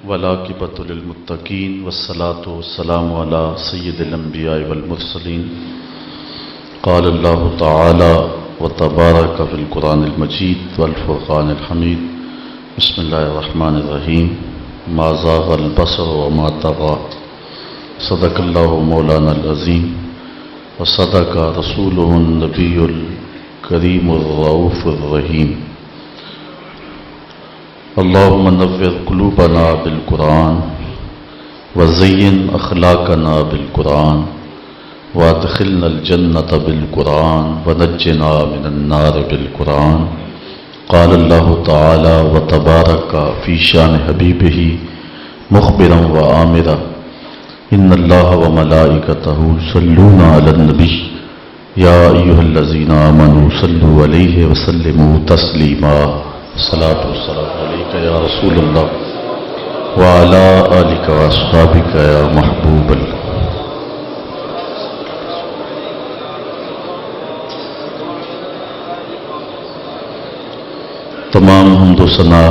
والعاقبۃ للمتقین والصلاۃ والسلام علی سید الانبیاء والمرسلین قال اللہ تعالی وتبارک فی القرآن المجید والفرقان الحمید بسم اللہ الرحمن الرحیم ما زاغ البصر وما طغى صدق اللہ مولانا العظیم وصدق رسولہ النبی الکریم الرؤوف الرحیم اللہم نور قلوبنا بالقرآن وزین اخلاقنا بالقرآن وادخلنا الجنة بالقرآن ونجنا من النار بالقرآن قال اللہ تعالی وتبارک فی شان حبیبہ مخبرا وآمرا ان اللہ وملائکتہ یصلون علی النبی یا ایہا الذین آمنوا صلوا علیہ وسلموا تسلیما الصلاۃ والسلام علیک یا رسول اللہ وعلی آلک واصحابک یا محبوب اللہ۔ تمام حمد و ثنا،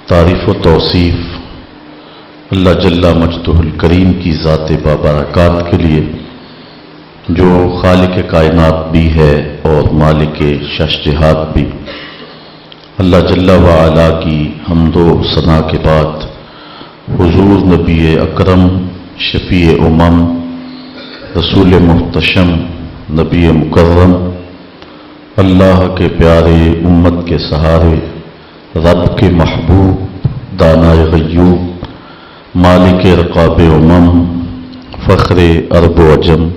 تعریف و توصیف اللہ جل مجدہ الکریم کی ذات بابرکات کے لیے، جو خالق کائنات بھی ہے اور مالک شش جہات بھی۔ اللہ جل وعلا کی حمد و ثنا کے بعد حضور نبی اکرم، شفیع امم، رسول محتشم، نبی مکرم، اللہ کے پیارے، امت کے سہارے، رب کے محبوب، دانائے غیوب، مالک رقاب امم، فخر عرب و عجم،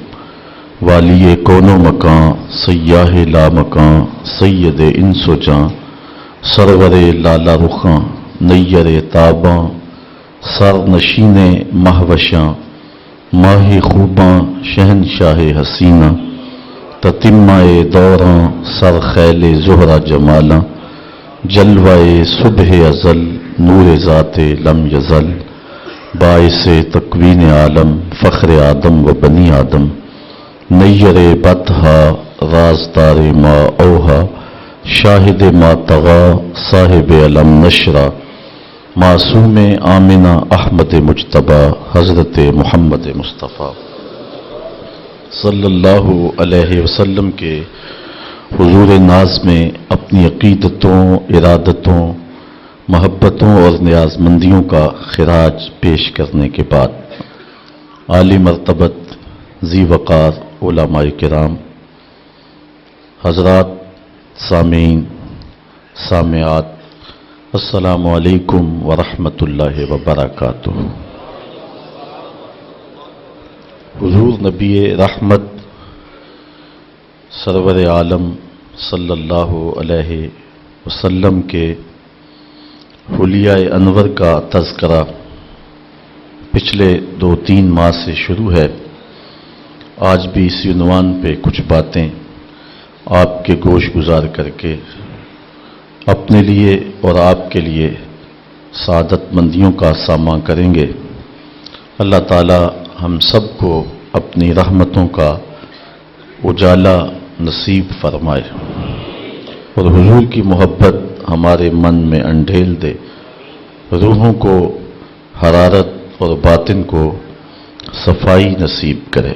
والی کون و مکان، سیاہ لا مکان، سید انس و جاں، سرور لالا رخاں، نیر تاباں، سر نشین مہوشاں، ماہ خوباں، شہنشاہ حسینہ، تتمہ دوراں، سر خیل زہرہ جمالاں، جلوہ صبح ازل، نور ذات لم یزل، باعث تکوین عالم، فخر آدم و بنی آدم، نیر بطحا، رازدار ما اوہا، شاہد ما طغا، صاحب علم نشرہ، معصوم آمنہ احمد مجتبیٰ، حضرت محمد مصطفیٰ صلی اللہ علیہ وسلم کے حضور ناز میں اپنی عقیدتوں، ارادتوں، محبتوں اور نیاز مندیوں کا خراج پیش کرنے کے بعد، عالی مرتبت، ذی وقار علماء کرام، حضرات، سامعین، سامعات، السلام علیکم ورحمۃ اللہ وبرکاتہ۔ حضور نبی رحمت سرور عالم صلی اللہ علیہ وسلم کے حلیہ انور کا تذکرہ پچھلے 2-3 ماہ سے شروع ہے۔ آج بھی اسی عنوان پہ کچھ باتیں آپ کے گوش گزار کر کے اپنے لیے اور آپ کے لیے سعادت مندیوں کا ساماں کریں گے۔ اللہ تعالی ہم سب کو اپنی رحمتوں کا اجالا نصیب فرمائے اور حضور کی محبت ہمارے من میں انڈھیل دے، روحوں کو حرارت اور باطن کو صفائی نصیب کرے۔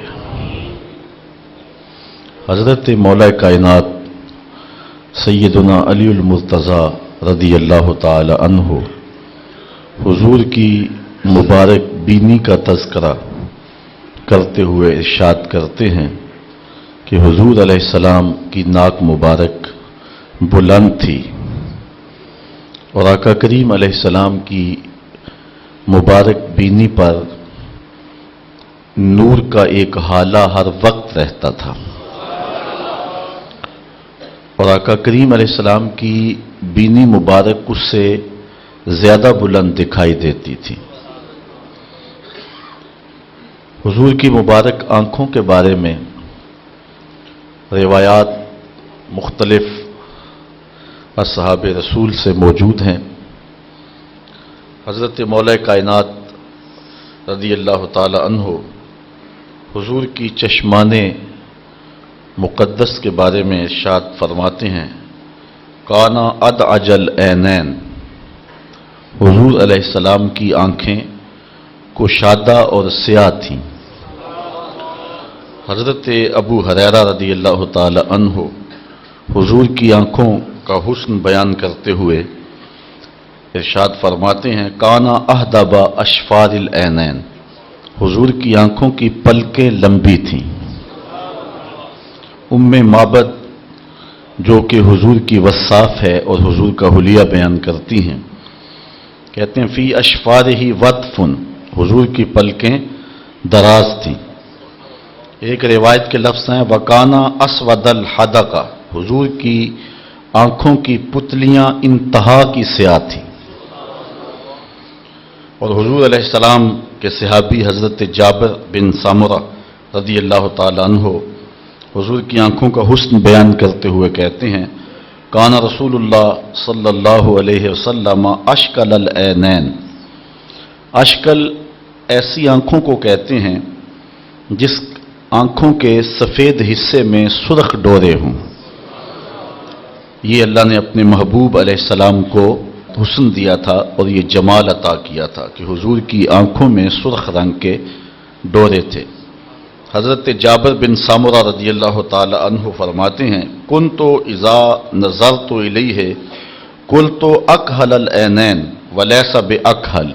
حضرت مولا کائنات سیدنا علی المرتضیٰ رضی اللہ تعالی عنہ حضور کی مبارک بینی کا تذکرہ کرتے ہوئے ارشاد کرتے ہیں کہ حضور علیہ السلام کی ناک مبارک بلند تھی اور آقا کریم علیہ السلام کی مبارک بینی پر نور کا ایک ہالہ ہر وقت رہتا تھا، اور آقا کریم علیہ السلام کی بینی مبارک اس سے زیادہ بلند دکھائی دیتی تھی۔ حضور کی مبارک آنکھوں کے بارے میں روایات مختلف اصحاب رسول سے موجود ہیں۔ حضرت مولا کائنات رضی اللہ تعالی عنہ حضور کی چشمان مقدس کے بارے میں ارشاد فرماتے ہیں، کانا ادعج العینین، حضور علیہ السلام کی آنکھیں کشادہ اور سیاہ تھیں۔ حضرت ابو ہریرہ رضی اللہ تعالی عنہ حضور کی آنکھوں کا حسن بیان کرتے ہوئے ارشاد فرماتے ہیں، کانا اہدب اشفار العینین، حضور کی آنکھوں کی پلکیں لمبی تھیں۔ ام معبد جو کہ حضور کی وصاف ہے اور حضور کا حلیہ بیان کرتی ہیں، کہتے ہیں فی اشفارہ وطفن، حضور کی پلکیں دراز تھیں۔ ایک روایت کے لفظ ہیں وکانا اسود الحدقہ، حضور کی آنکھوں کی پتلیاں انتہا کی سیاہ تھیں۔ اور حضور علیہ السلام کے صحابی حضرت جابر بن سامرہ رضی اللہ تعالی عنہ حضور کی آنکھوں کا حسن بیان کرتے ہوئے کہتے ہیں، کان رسول اللہ صلی اللہ علیہ وسلم اشکل العینین، اشکل ایسی آنکھوں کو کہتے ہیں جس آنکھوں کے سفید حصے میں سرخ ڈورے ہوں۔ یہ اللہ نے اپنے محبوب علیہ السلام کو حسن دیا تھا اور یہ جمال عطا کیا تھا کہ حضور کی آنکھوں میں سرخ رنگ کے ڈورے تھے۔ حضرت جابر بن سامرہ رضی اللہ تعالی عنہ فرماتے ہیں، کنت اذا نظرت الیہ قلت اکحل العینین ولیس باکحل،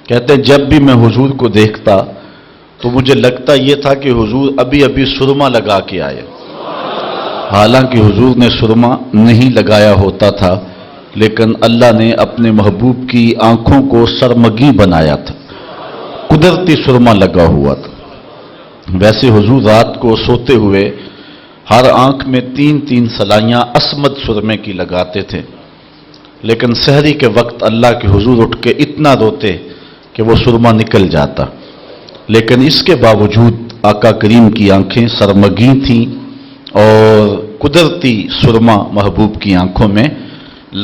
کہتے ہیں جب بھی میں حضور کو دیکھتا تو مجھے لگتا یہ تھا کہ حضور ابھی ابھی سرما لگا کے آئے، حالانکہ حضور نے سرما نہیں لگایا ہوتا تھا، لیکن اللہ نے اپنے محبوب کی آنکھوں کو سرمگی بنایا تھا، قدرتی سرما لگا ہوا تھا۔ ویسے حضور رات کو سوتے ہوئے ہر آنکھ میں 3 سلائیاں اسمد سرمے کی لگاتے تھے، لیکن سحری کے وقت اللہ کے حضور اٹھ کے اتنا روتے کہ وہ سرما نکل جاتا، لیکن اس کے باوجود آقا کریم کی آنکھیں سرمگی تھیں اور قدرتی سرما محبوب کی آنکھوں میں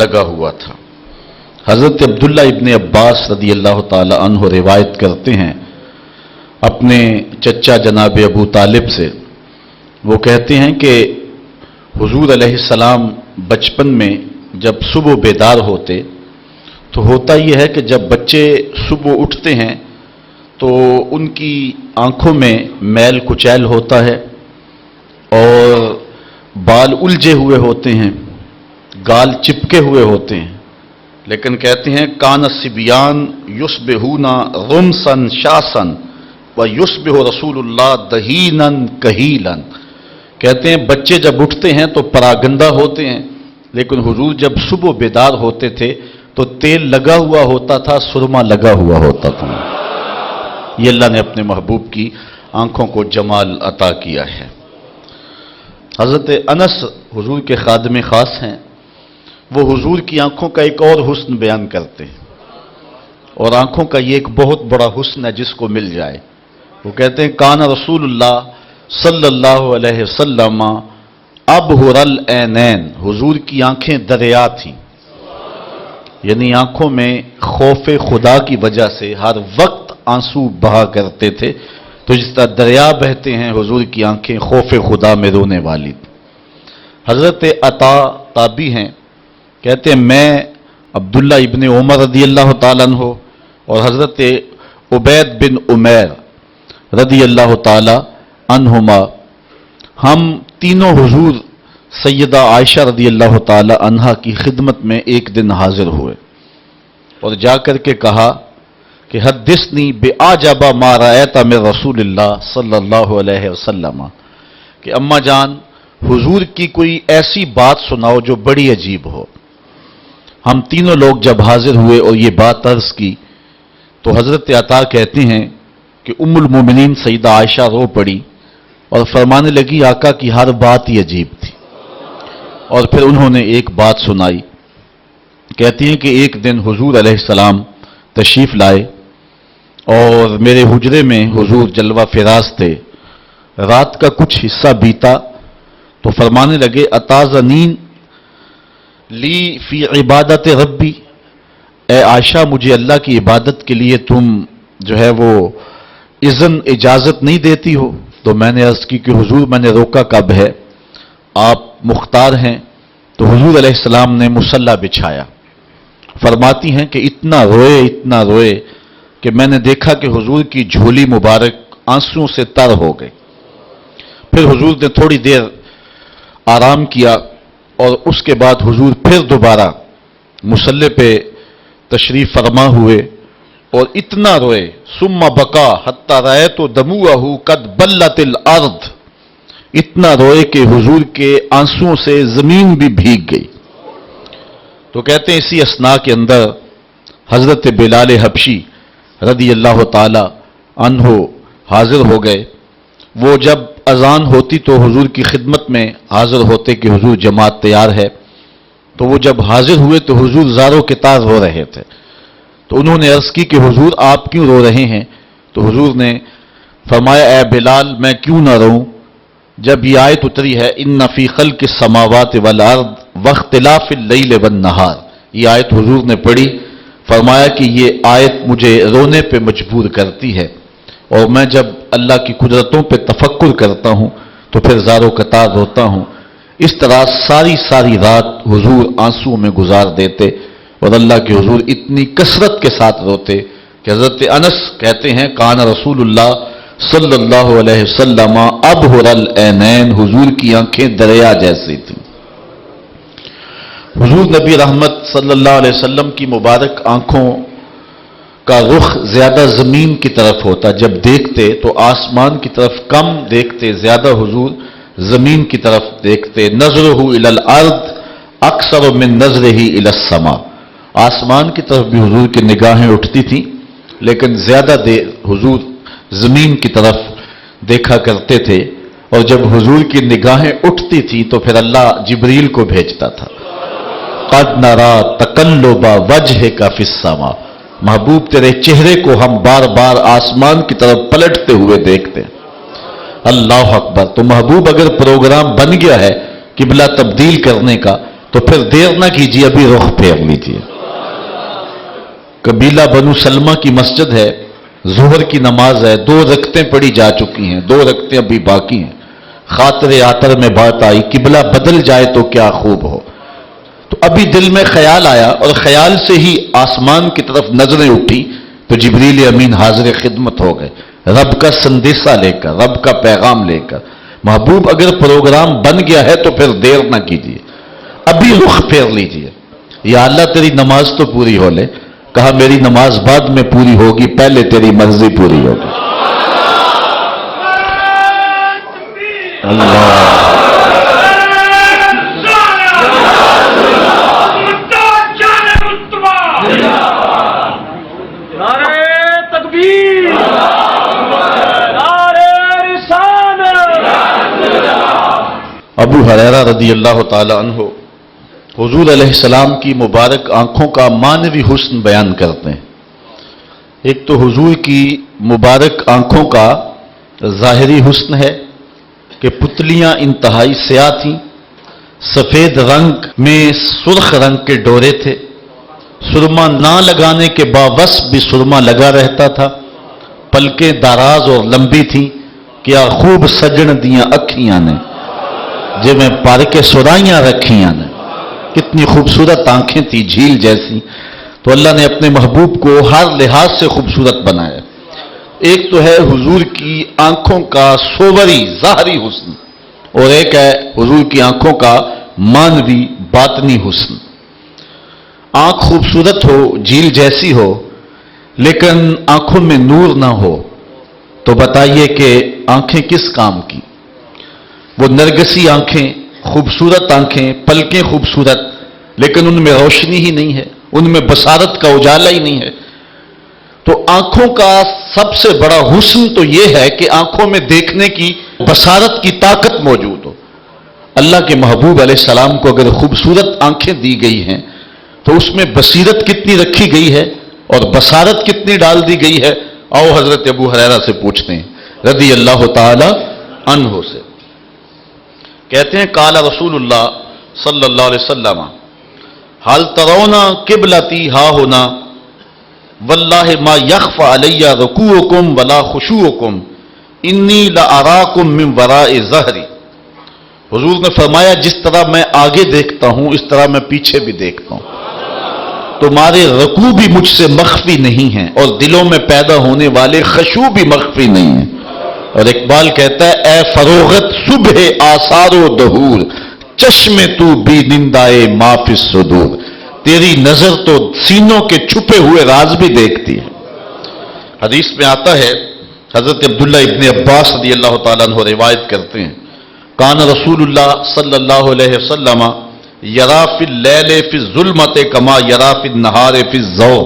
لگا ہوا تھا۔ حضرت عبداللہ ابن عباس رضی اللہ تعالی عنہ روایت کرتے ہیں اپنے چچا جناب ابو طالب سے، وہ کہتے ہیں کہ حضور علیہ السلام بچپن میں جب صبح بیدار ہوتے تو ہوتا یہ ہے کہ جب بچے صبح اٹھتے ہیں تو ان کی آنکھوں میں میل کچیل ہوتا ہے اور بال الجھے ہوئے ہوتے ہیں، گال چپکے ہوئے ہوتے ہیں، لیکن کہتے ہیں کان الصبیان یصبحون غمسن شاسن ویصبح رسول اللہ دہینا کہیلا، کہتے ہیں بچے جب اٹھتے ہیں تو پراگندہ ہوتے ہیں، لیکن حضور جب صبح بیدار ہوتے تھے تو تیل لگا ہوا ہوتا تھا، سرما لگا ہوا ہوتا تھا۔ یہ اللہ نے اپنے محبوب کی آنکھوں کو جمال عطا کیا ہے۔ حضرت انس حضور کے خادم خاص ہیں، وہ حضور کی آنکھوں کا ایک اور حسن بیان کرتے ہیں، اور آنکھوں کا یہ ایک بہت بڑا حسن ہے جس کو مل جائے۔ وہ کہتے ہیں کان رسول اللہ صلی اللہ علیہ وسلم ابہر العینین، حضور کی آنکھیں دریا تھیں، یعنی آنکھوں میں خوف خدا کی وجہ سے ہر وقت آنسو بہا کرتے تھے، تو جس طرح دریا بہتے ہیں حضور کی آنکھیں خوف خدا میں رونے والی تھی۔ حضرت عطا تابی ہیں، کہتے ہیں میں عبداللہ ابن عمر رضی اللہ تعالیٰ عنہ اور حضرت عبید بن عمیر رضی اللہ تعالیٰ عنہما، ہم تینوں حضور سیدہ عائشہ رضی اللہ تعالیٰ عنہا کی خدمت میں ایک دن حاضر ہوئے اور جا کر کے کہا کہ حدثنی بِأَعْجَبَ مَا رَأَيْتَ مِن رسول اللہ صلی اللہ علیہ وسلم، کہ اماں جان حضور کی کوئی ایسی بات سناؤ جو بڑی عجیب ہو۔ ہم تینوں لوگ جب حاضر ہوئے اور یہ بات عرض کی تو حضرت عطا کہتے ہیں کہ ام المومنین سیدہ عائشہ رو پڑی اور فرمانے لگی آقا کی ہر بات ہی عجیب تھی، اور پھر انہوں نے ایک بات سنائی۔ کہتی ہیں کہ ایک دن حضور علیہ السلام تشریف لائے اور میرے حجرے میں حضور جلوہ فراز تھے، رات کا کچھ حصہ بیتا تو فرمانے لگے اتازنین لی فی عبادت ربی، اے عائشہ مجھے اللہ کی عبادت کے لیے تم جو ہے وہ اجازت نہیں دیتی ہو؟ تو میں نے عرض کی کہ حضور میں نے روکا کب ہے، آپ مختار ہیں۔ تو حضور علیہ السلام نے مصلی بچھایا فرماتی ہیں کہ اتنا روئے کہ میں نے دیکھا کہ حضور کی جھولی مبارک آنسوؤں سے تر ہو گئی۔ پھر حضور نے تھوڑی دیر آرام کیا اور اس کے بعد حضور پھر دوبارہ مصلی پہ تشریف فرما ہوئے اور اتنا روئے، ثم بکا حتی رأیت دموعہ قد بلت الارض، اتنا روئے کہ حضور کے آنسوؤں سے زمین بھی بھیگ گئی۔ تو کہتے ہیں اسی اثناء کے اندر حضرت بلال حبشی رضی اللہ تعالی عنہ حاضر ہو گئے۔ وہ جب اذان ہوتی تو حضور کی خدمت میں حاضر ہوتے کہ حضور جماعت تیار ہے، تو وہ جب حاضر ہوئے تو حضور زاروں کے تار رو رہے تھے۔ تو انہوں نے عرض کی کہ حضور آپ کیوں رو رہے ہیں؟ تو حضور نے فرمایا اے بلال میں کیوں نہ روں، جب یہ آیت اتری ہے ان فی خلق السماوات والارض واختلاف اللیل والنہار، یہ آیت حضور نے پڑھی، فرمایا کہ یہ آیت مجھے رونے پہ مجبور کرتی ہے، اور میں جب اللہ کی قدرتوں پہ تفکر کرتا ہوں تو پھر زاروں قطار روتا ہوں۔ اس طرح ساری رات حضور آنسو میں گزار دیتے اور اللہ کے حضور اتنی کثرت کے ساتھ روتے کہ حضرت انس کہتے ہیں کان رسول اللہ صلی اللہ علیہ وسلم ابہر العینین، حضور کی آنکھیں دریا جیسی تھیں۔ حضور نبی رحمت صلی اللہ علیہ وسلم کی مبارک آنکھوں کا رخ زیادہ زمین کی طرف ہوتا، جب دیکھتے تو آسمان کی طرف کم دیکھتے، زیادہ حضور زمین کی طرف دیکھتے۔ نظرہ الی الارض اکثر من نظرہ الی السماء، آسمان کی طرف بھی حضور کی نگاہیں اٹھتی تھیں لیکن زیادہ دیر حضور زمین کی طرف دیکھا کرتے تھے، اور جب حضور کی نگاہیں اٹھتی تھیں تو پھر اللہ جبریل کو بھیجتا تھا۔ قد نرا تقلب وجہک فی السماء، محبوب تیرے چہرے کو ہم بار بار آسمان کی طرف پلٹتے ہوئے دیکھتے ہیں۔ اللہ اکبر۔ تو محبوب اگر پروگرام بن گیا ہے قبلہ تبدیل کرنے کا تو پھر دیر نہ کیجیے، ابھی رخ پھیر لیجیے۔ قبیلہ بنو سلمہ کی مسجد ہے، ظہر کی نماز ہے، 2 رکعتیں پڑھی جا چکی ہیں، 2 رکعتیں ابھی باقی ہیں۔ خاطر آتر میں بات آئی قبلہ بدل جائے تو کیا خوب ہو، تو ابھی دل میں خیال آیا اور خیال سے ہی آسمان کی طرف نظریں اٹھی تو جبریل امین حاضر خدمت ہو گئے، رب کا سندیسہ لے کر، رب کا پیغام لے کر۔ محبوب اگر پروگرام بن گیا ہے تو پھر دیر نہ کیجیے، ابھی رخ پھیر لیجیے۔ یا اللہ تیری نماز تو پوری ہو لے، کہا میری نماز بعد میں پوری ہوگی، پہلے تیری مرضی پوری ہوگی۔ اللہ ابو ہریرہ رضی اللہ تعالی عنہ حضور علیہ السلام کی مبارک آنکھوں کا معنوی حسن بیان کرتے ہیں۔ ایک تو حضور کی مبارک آنکھوں کا ظاہری حسن ہے کہ پتلیاں انتہائی سیاہ تھیں، سفید رنگ میں سرخ رنگ کے ڈورے تھے، سرما نہ لگانے کے باوصف بھی سرما لگا رہتا تھا، پلکیں دراز اور لمبی تھیں، کیا خوب سجن دیاں اکھیاں نے جے میں پار کے سرائیاں رکھیاں نے، کتنی خوبصورت آنکھیں تھی جھیل جیسی۔ تو اللہ نے اپنے محبوب کو ہر لحاظ سے خوبصورت بنایا۔ ایک تو ہے حضور کی آنکھوں کا صوری ظاہری حسن، اور ایک ہے حضور کی آنکھوں کا معنوی باطنی حسن۔ آنکھ خوبصورت ہو، جھیل جیسی ہو، لیکن آنکھوں میں نور نہ ہو تو بتائیے کہ آنکھیں کس کام کی؟ وہ نرگسی آنکھیں، خوبصورت آنکھیں، پلکیں خوبصورت، لیکن ان میں روشنی ہی نہیں ہے، ان میں بصارت کا اجالا ہی نہیں ہے۔ تو آنکھوں کا سب سے بڑا حسن تو یہ ہے کہ آنکھوں میں دیکھنے کی بصارت کی طاقت موجود ہو۔ اللہ کے محبوب علیہ السلام کو اگر خوبصورت آنکھیں دی گئی ہیں تو اس میں بصیرت کتنی رکھی گئی ہے اور بصارت کتنی ڈال دی گئی ہے۔ آؤ حضرت ابو ہریرہ سے پوچھتے ہیں رضی اللہ تعالی عنہ سے۔ کہتے ہیں قال رسول اللہ صلی اللہ علیہ وسلم حل ترون قبلتی ہا ہونا واللہ ما یخفى علی رکوعکم ولا خشوعکم انی لاراکم من وراء ظہری۔ حضور نے فرمایا جس طرح میں آگے دیکھتا ہوں اس طرح میں پیچھے بھی دیکھتا ہوں۔ تمہارے رکوع بھی مجھ سے مخفی نہیں ہیں اور دلوں میں پیدا ہونے والے خشوع بھی مخفی نہیں ہیں. اور اقبال کہتا ہے اے فروغت صبح آثار و دہور چشم تو بھی نندائے ما فی الصدور. تیری نظر تو سینوں کے چھپے ہوئے راز بھی دیکھتی ہے. حدیث میں آتا ہے حضرت عبداللہ ابن عباس رضی اللہ تعالیٰ عنہ روایت کرتے ہیں کان رسول اللہ صلی اللہ علیہ وسلم یرا فی اللیل فی الظلمت کما یرا فی النہار فی الضوء.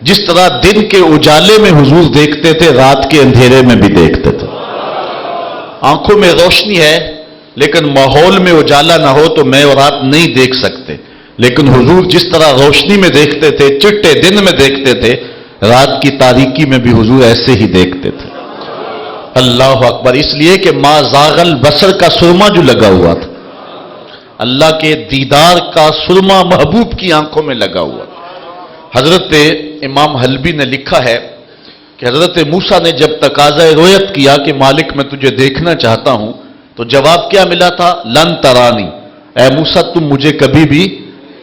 جس طرح دن کے اجالے میں حضور دیکھتے تھے رات کے اندھیرے میں بھی دیکھتے تھے. آنکھوں میں روشنی ہے لیکن ماحول میں اجالا نہ ہو تو میں اور آپ نہیں دیکھ سکتے. لیکن حضور جس طرح روشنی میں دیکھتے تھے چٹے دن میں دیکھتے تھے رات کی تاریکی میں بھی حضور ایسے ہی دیکھتے تھے. اللہ اکبر. اس لیے کہ ما زاغ البصر کا سرما جو لگا ہوا تھا اللہ کے دیدار کا سرما محبوب کی آنکھوں میں لگا ہوا. حضرت امام حلبی نے لکھا ہے کہ حضرت موسیٰ نے جب تقاضۂ رؤیت کیا کہ مالک میں تجھے دیکھنا چاہتا ہوں تو جواب کیا ملا تھا لن ترانی. اے موسیٰ تم مجھے کبھی بھی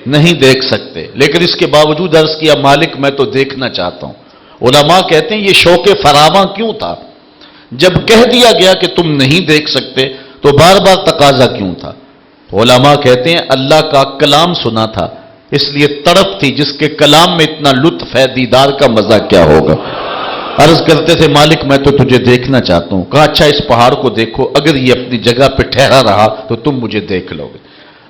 نہیں دیکھ سکتے. لیکن اس کے باوجود عرض کیا مالک میں تو دیکھنا چاہتا ہوں. علماء کہتے ہیں یہ شوق فراواں کیوں تھا؟ جب کہہ دیا گیا کہ تم نہیں دیکھ سکتے تو بار بار تقاضا کیوں تھا؟ علماء کہتے ہیں اللہ کا کلام سنا تھا اس لیے تڑپ تھی. جس کے کلام میں اتنا لطف ہے دیدار کا مزہ کیا ہوگا. عرض کرتے تھے مالک میں تو تجھے دیکھنا چاہتا ہوں. کہا اچھا اس پہاڑ کو دیکھو اگر یہ اپنی جگہ پہ ٹھہرا رہا تو تم مجھے دیکھ لو گے.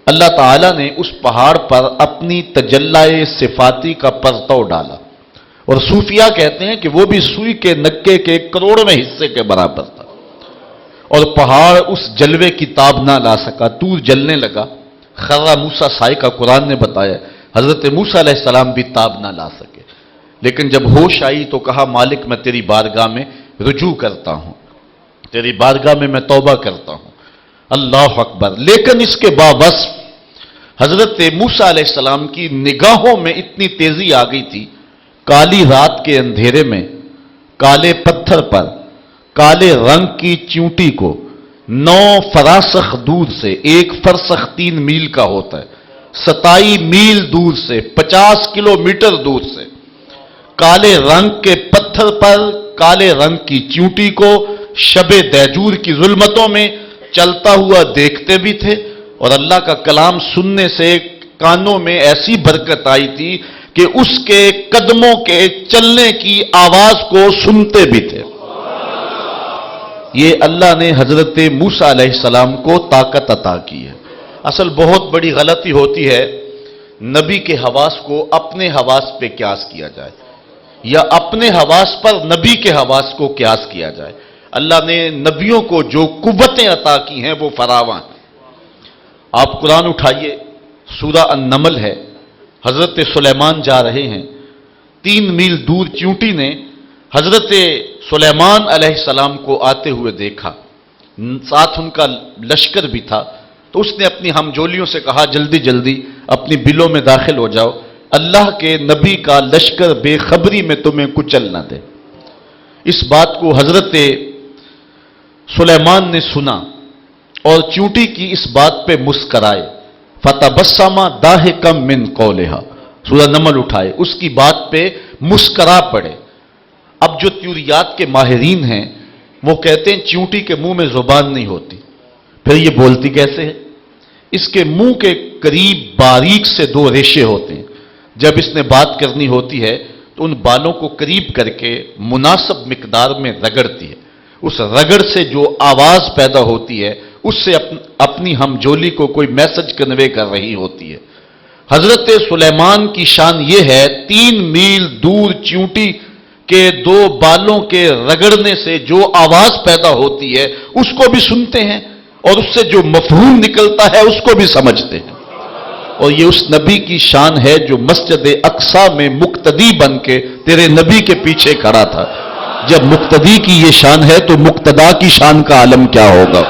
اللہ تعالیٰ نے اس پہاڑ پر اپنی تجلی صفاتی کا پرتو ڈالا. اور صوفیاء کہتے ہیں کہ وہ بھی سوئی کے نکے کے کروڑویں حصے کے برابر تھا اور پہاڑ اس جلوے کی تاب نہ لا سکا. طور جلنے لگا. خرا موسیٰ سائے کا قرآن نے بتایا حضرت موسیٰ علیہ السلام بھی تاب نہ لا سکے. لیکن جب ہوش آئی تو کہا مالک میں تیری بارگاہ میں رجوع کرتا ہوں تیری بارگاہ میں توبہ کرتا ہوں. اللہ اکبر. لیکن اس کے باوصف حضرت موسیٰ علیہ السلام کی نگاہوں میں اتنی تیزی آ گئی تھی. کالی رات کے اندھیرے میں کالے پتھر پر کالے رنگ کی چیونٹی کو 9 فراسخ دور سے 1 فرسخ 3 میل کا ہوتا ہے 27 میل دور سے 50 کلومیٹر دور سے کالے رنگ کے پتھر پر کالے رنگ کی چیونٹی کو شب دیجور کی ظلمتوں میں چلتا ہوا دیکھتے بھی تھے. اور اللہ کا کلام سننے سے کانوں میں ایسی برکت آئی تھی کہ اس کے قدموں کے چلنے کی آواز کو سنتے بھی تھے. یہ اللہ نے حضرت موسیٰ علیہ السلام کو طاقت عطا کی ہے. اصل بہت بڑی غلطی ہوتی ہے نبی کے حواس کو اپنے حواس پہ قیاس کیا جائے یا اپنے حواس پر نبی کے حواس کو قیاس کیا جائے. اللہ نے نبیوں کو جو قوتیں عطا کی ہیں وہ فراواں ہیں. آپ قرآن اٹھائیے سورہ النمل ہے. حضرت سلیمان جا رہے ہیں 3 میل دور چیونٹی نے حضرت سلیمان علیہ السلام کو آتے ہوئے دیکھا. ساتھ ان کا لشکر بھی تھا تو اس نے اپنی ہمجولیوں سے کہا جلدی جلدی اپنی بلوں میں داخل ہو جاؤ اللہ کے نبی کا لشکر بے خبری میں تمہیں کچل نہ دے. اس بات کو حضرت سلیمان نے سنا اور چیونٹی کی اس بات پہ مسکرائے. فتبسم ضاحکا من قولها سورہ نمل اٹھائے اس کی بات پہ مسکرا پڑے. اب جو تیوریات کے ماہرین ہیں وہ کہتے ہیں چیونٹی کے منہ میں زبان نہیں ہوتی پھر یہ بولتی کیسے ہے؟ اس کے منہ کے قریب باریک سے 2 ریشے ہوتے ہیں. جب اس نے بات کرنی ہوتی ہے تو ان بالوں کو قریب کر کے مناسب مقدار میں رگڑتی ہے. اس رگڑ سے جو آواز پیدا ہوتی ہے اس سے اپنی ہمجولی کو کوئی میسج کنوے کر رہی ہوتی ہے. حضرت سلیمان کی شان یہ ہے 3 میل دور چیونٹی کے 2 بالوں کے رگڑنے سے جو آواز پیدا ہوتی ہے اس کو بھی سنتے ہیں اور اس سے جو مفہوم نکلتا ہے اس کو بھی سمجھتے ہیں. اور یہ اس نبی کی شان ہے جو مسجد اقصی میں مقتدی بن کے تیرے نبی کے پیچھے کھڑا تھا. جب مقتدی کی یہ شان ہے تو مقتدا کی شان کا عالم کیا ہوگا.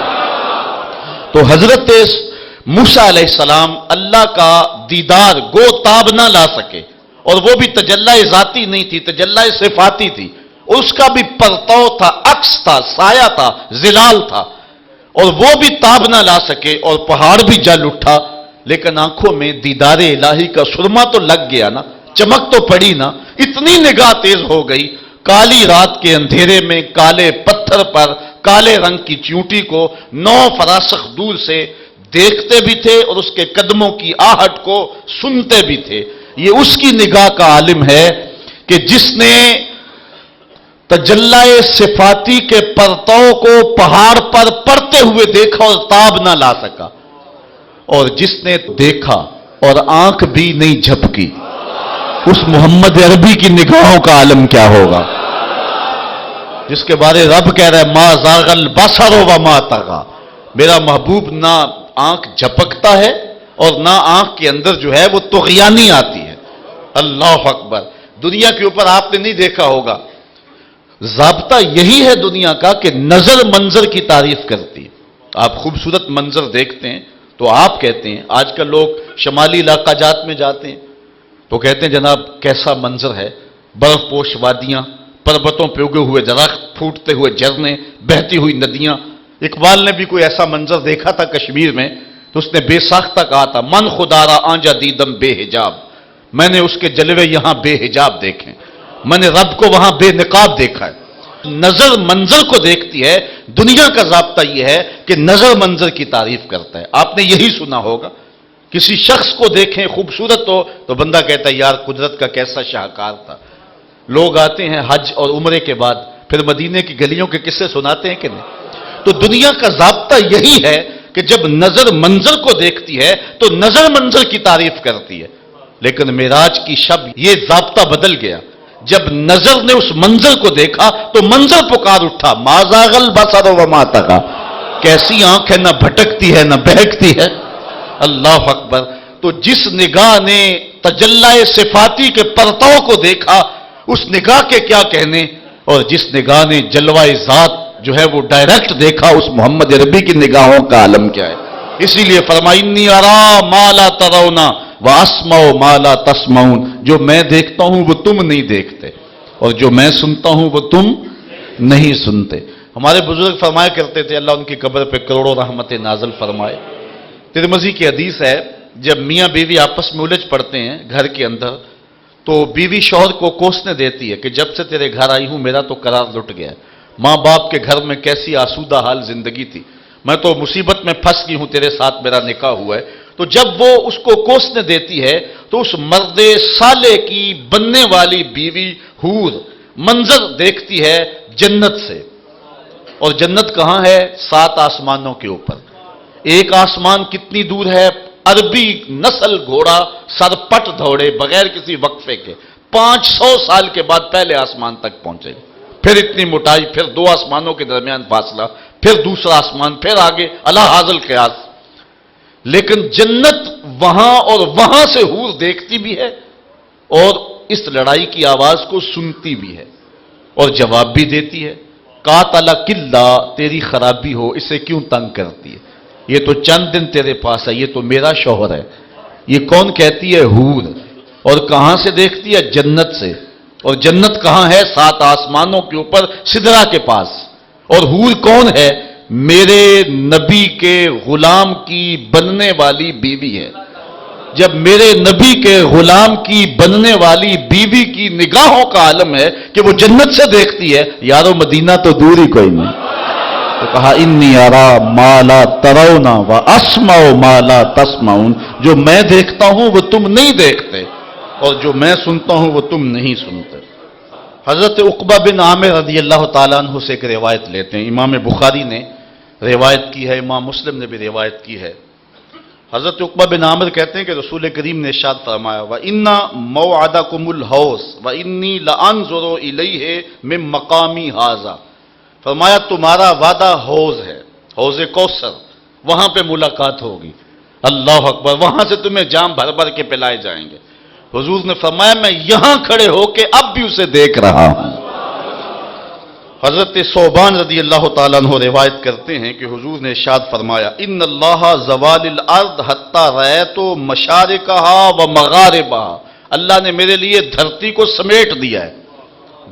تو حضرت موسیٰ علیہ السلام اللہ کا دیدار گو تاب نہ لا سکے اور وہ بھی تجلی ذاتی نہیں تھی تجلی صفاتی تھی. اس کا بھی پرتو تھا عکس تھا سایہ تھا ظلال تھا اور وہ بھی تاب نہ لا سکے اور پہاڑ بھی جل اٹھا. لیکن آنکھوں میں دیدار الہی کا سرما تو لگ گیا نا چمک تو پڑی نا، اتنی نگاہ تیز ہو گئی، کالی رات کے اندھیرے میں کالے پتھر پر کالے رنگ کی چیونٹی کو 9 فراسخ دور سے دیکھتے بھی تھے اور اس کے قدموں کی آہٹ کو سنتے بھی تھے۔ یہ اس کی نگاہ کا عالم ہے کہ جس نے تجلی صفاتی کے پرتو کو پہاڑ پر پڑتے ہوئے دیکھا اور تاب نہ لا سکا، اور جس نے دیکھا اور آنکھ بھی نہیں جھپکی، اس محمد عربی کی نگاہوں کا عالم کیا ہوگا، جس کے بارے رب کہہ رہا ہے ما زاغ البصر وما طغى، میرا محبوب نہ آنکھ جھپکتا ہے اور نہ آنکھ کے اندر جو ہے وہ طغیانی آتی ہے۔ اللہ اکبر۔ دنیا کے اوپر آپ نے نہیں دیکھا ہوگا، ضابطہ یہی ہے دنیا کا کہ نظر منظر کی تعریف کرتی ہے۔ آپ خوبصورت منظر دیکھتے ہیں تو آپ کہتے ہیں، آج کل لوگ شمالی علاقہ جات میں جاتے ہیں تو کہتے ہیں جناب کیسا منظر ہے، برف پوش وادیاں، پربتوں پہ اگے ہوئے درخت، پھوٹتے ہوئے جھرنے، بہتی ہوئی ندیاں۔ اقبال نے بھی کوئی ایسا منظر دیکھا تھا کشمیر میں تو اس نے بے ساختہ کہا تھا من خدا را آنجا دیدم بے حجاب، میں نے اس کے جلوے یہاں بے حجاب دیکھیں، میں نے رب کو وہاں بے نقاب دیکھا ہے۔ نظر منظر کو دیکھتی ہے۔ دنیا کا ضابطہ یہ ہے کہ نظر منظر کی تعریف کرتا ہے۔ آپ نے یہی سنا ہوگا، کسی شخص کو دیکھیں خوبصورت ہو تو بندہ کہتا ہے یار قدرت کا کیسا شاہکار تھا۔ لوگ آتے ہیں حج اور عمرے کے بعد پھر مدینے کی گلیوں کے قصے سناتے ہیں کہ نہیں؟ تو دنیا کا ضابطہ یہی ہے کہ جب نظر منظر کو دیکھتی ہے تو نظر منظر کی تعریف کرتی ہے، لیکن معراج کی شب یہ ضابطہ بدل گیا۔ جب نظر نے اس منظر کو دیکھا تو منظر پکار اٹھا ما زاغ البصر وما طغى، کیسی آنکھ ہے، نہ بھٹکتی ہے نہ بہکتی ہے۔ اللہ اکبر۔ تو جس نگاہ نے تجلی صفاتی کے پرتو کو دیکھا اس نگاہ کے کیا کہنے، اور جس نگاہ نے جلوہ ذات جو ہے وہ ڈائریکٹ دیکھا اس محمد عربی کی نگاہوں کا عالم کیا ہے۔ اسی لیے فرمایا انی ارا ما لا ترون واسمع ما لا تسمعون، جو میں دیکھتا ہوں وہ تم نہیں دیکھتے اور جو میں سنتا ہوں وہ تم نہیں سنتے۔ ہمارے بزرگ فرمایا کرتے تھے، اللہ ان کی قبر پہ کروڑوں رحمتیں نازل فرمائے، ترمذی کی حدیث ہے جب میاں بیوی آپس میں الجھ پڑتے ہیں گھر کے اندر تو بیوی شوہر کو کوسنے دیتی ہے کہ جب سے تیرے گھر آئی ہوں میرا تو قرار لٹ گیا ہے، ماں باپ کے گھر میں کیسی آسودہ حال زندگی تھی، میں تو مصیبت میں پھنس گئی ہوں، تیرے ساتھ میرا نکاح ہوا ہے۔ تو جب وہ اس کو کوسنے دیتی ہے تو اس مرد صالح کی بننے والی بیوی حور منظر دیکھتی ہے جنت سے، اور جنت کہاں ہے؟ 7 آسمانوں کے اوپر۔ ایک آسمان کتنی دور ہے؟ عربی نسل گھوڑا سر پٹ دوڑے بغیر کسی وقفے کے 500 سال کے بعد پہلے آسمان تک پہنچے، پھر اتنی موٹائی، پھر 2 آسمانوں کے درمیان فاصلہ، پھر دوسرا آسمان، پھر آگے اللہ حاضل قیاس۔ لیکن جنت وہاں اور وہاں سے حور دیکھتی بھی ہے اور اس لڑائی کی آواز کو سنتی بھی ہے اور جواب بھی دیتی ہے۔ قاتل کلا، تیری خرابی ہو اسے کیوں تنگ کرتی ہے، یہ تو چند دن تیرے پاس ہے، یہ تو میرا شوہر ہے۔ یہ کون کہتی ہے؟ حور۔ اور کہاں سے دیکھتی ہے؟ جنت سے۔ اور جنت کہاں ہے؟ 7 آسمانوں کے اوپر سدرا کے پاس۔ اور حور کون ہے؟ میرے نبی کے غلام کی بننے والی بیوی ہے۔ جب میرے نبی کے غلام کی بننے والی بیوی کی نگاہوں کا عالم ہے کہ وہ جنت سے دیکھتی ہے، یارو مدینہ تو دور ہی کوئی نہیں۔ تو کہا انی ارا ما لا ترون واسمع ما لا تسمعون، جو میں دیکھتا ہوں وہ تم نہیں دیکھتے اور جو میں سنتا ہوں وہ تم نہیں سنتے۔ حضرت عقبہ بن عامر رضی اللہ تعالیٰ عنہ سے ایک روایت لیتے ہیں، امام بخاری نے روایت کی ہے، امام مسلم نے بھی روایت کی ہے۔ حضرت عقبہ بن عامر کہتے ہیں کہ رسول کریم نے ارشاد فرمایا وَإِنَّ مَوْعَدَكُمُ الْحَوْض وَإِنِّي لَأَنظُرُ إِلَيْهِ مِن مَقَامِي هَذَا، فرمایا تمہارا وعدہ حوض ہے، حوض کوثر، وہاں پہ ملاقات ہوگی۔ اللہ اکبر۔ وہاں سے تمہیں جام بھر بھر کے پلائے جائیں گے۔ حضور نے فرمایا میں یہاں کھڑے ہو کے اب بھی اسے دیکھ رہا ہوں۔ حضرت ثوبان رضی اللہ تعالیٰ عنہ روایت کرتے ہیں کہ حضور نے ارشاد فرمایا ان اللہ زوال الارض حتی رأیت مشارقہا و مغاربہا، اللہ نے میرے لیے دھرتی کو سمیٹ دیا ہے،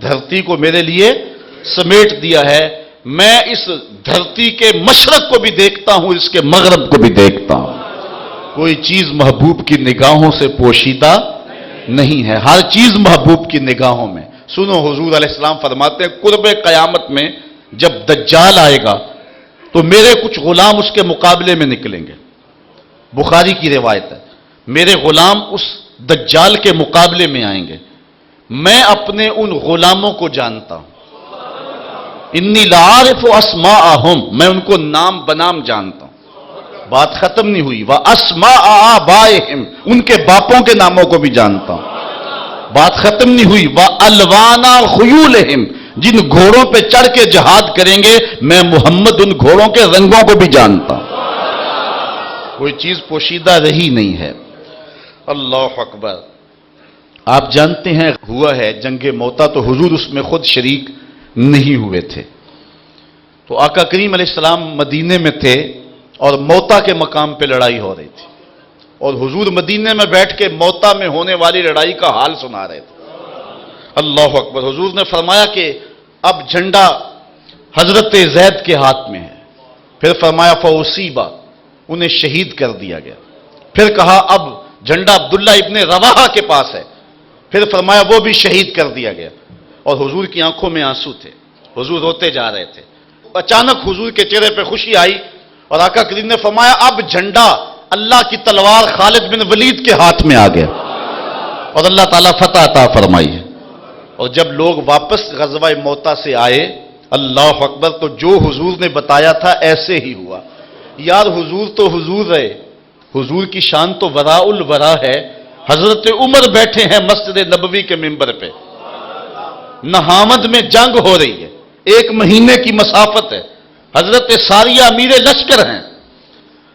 دھرتی کو میرے لیے سمیٹ دیا ہے، میں اس دھرتی کے مشرق کو بھی دیکھتا ہوں، اس کے مغرب کو بھی دیکھتا ہوں، کوئی چیز محبوب کی نگاہوں سے پوشیدہ نہیں ہے، ہر چیز محبوب کی نگاہوں میں۔ سنو حضور علیہ السلام فرماتے ہیں قرب قیامت میں جب دجال آئے گا تو میرے کچھ غلام اس کے مقابلے میں نکلیں گے، بخاری کی روایت ہے، میرے غلام اس دجال کے مقابلے میں آئیں گے، میں اپنے ان غلاموں کو جانتا ہوں، انی لعارف اسماءہم، میں ان کو نام بنام جانتا ہوں۔ بات ختم نہیں ہوئی، واسماء آبائہم، ان کے باپوں کے ناموں کو بھی جانتا ہوں۔ بات ختم نہیں ہوئی، والوان خیولہم، جن گھوڑوں پہ چڑھ کے جہاد کریں گے میں محمد ان گھوڑوں کے رنگوں کو بھی جانتا ہوں، کوئی چیز پوشیدہ رہی نہیں ہے۔ اللہ اکبر۔ آپ جانتے ہیں ہوا ہے جنگ موتا، تو حضور اس میں خود شریک نہیں ہوئے تھے، تو آقا کریم علیہ السلام مدینے میں تھے اور موتا کے مقام پہ لڑائی ہو رہی تھی، اور حضور مدینے میں بیٹھ کے موتا میں ہونے والی لڑائی کا حال سنا رہے تھے۔ اللہ اکبر۔ حضور نے فرمایا کہ اب جھنڈا حضرت زید کے ہاتھ میں ہے، پھر فرمایا فاصیبا، انہیں شہید کر دیا گیا، پھر کہا اب جھنڈا عبداللہ ابن رواحہ کے پاس ہے، پھر فرمایا وہ بھی شہید کر دیا گیا، اور حضور کی آنکھوں میں آنسو تھے، حضور روتے جا رہے تھے۔ اچانک حضور کے چہرے پہ خوشی آئی اور آقا کریم نے فرمایا اب جھنڈا اللہ کی تلوار خالد بن ولید کے ہاتھ میں آ گیا، اور اللہ تعالیٰ فتح عطا فرمائی ہے۔ اور جب لوگ واپس غزوہ موتا سے آئے، اللہ اکبر، تو جو حضور نے بتایا تھا ایسے ہی ہوا۔ یار حضور تو حضور رہے، حضور کی شان تو وراء الورا ہے۔ حضرت عمر بیٹھے ہیں مسجد نبوی کے منبر پہ، نہامد میں جنگ ہو رہی ہے، 1 مہینے کی مسافت ہے، حضرت ساریہ امیر لشکر ہیں،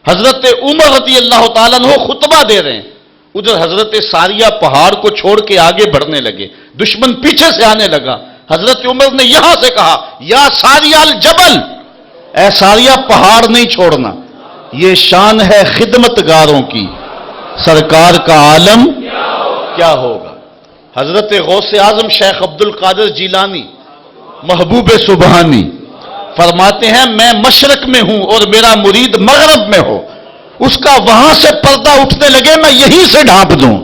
حضرت عمر رضی اللہ تعالیٰ عنہ خطبہ دے رہے ہیں، ادھر حضرت ساریہ پہاڑ کو چھوڑ کے آگے بڑھنے لگے، دشمن پیچھے سے آنے لگا، حضرت عمر نے یہاں سے کہا یا ساریہ الجبل، اے ساریہ پہاڑ نہیں چھوڑنا، یہ شان ہے خدمتگاروں کی، سرکار کا عالم کیا ہوگا۔ حضرت غوث اعظم شیخ عبد القادر جیلانی محبوب سبحانی فرماتے ہیں میں مشرق میں ہوں اور میرا مرید مغرب میں ہو، اس کا وہاں سے پردہ اٹھنے لگے میں یہیں سے ڈھانپ دوں،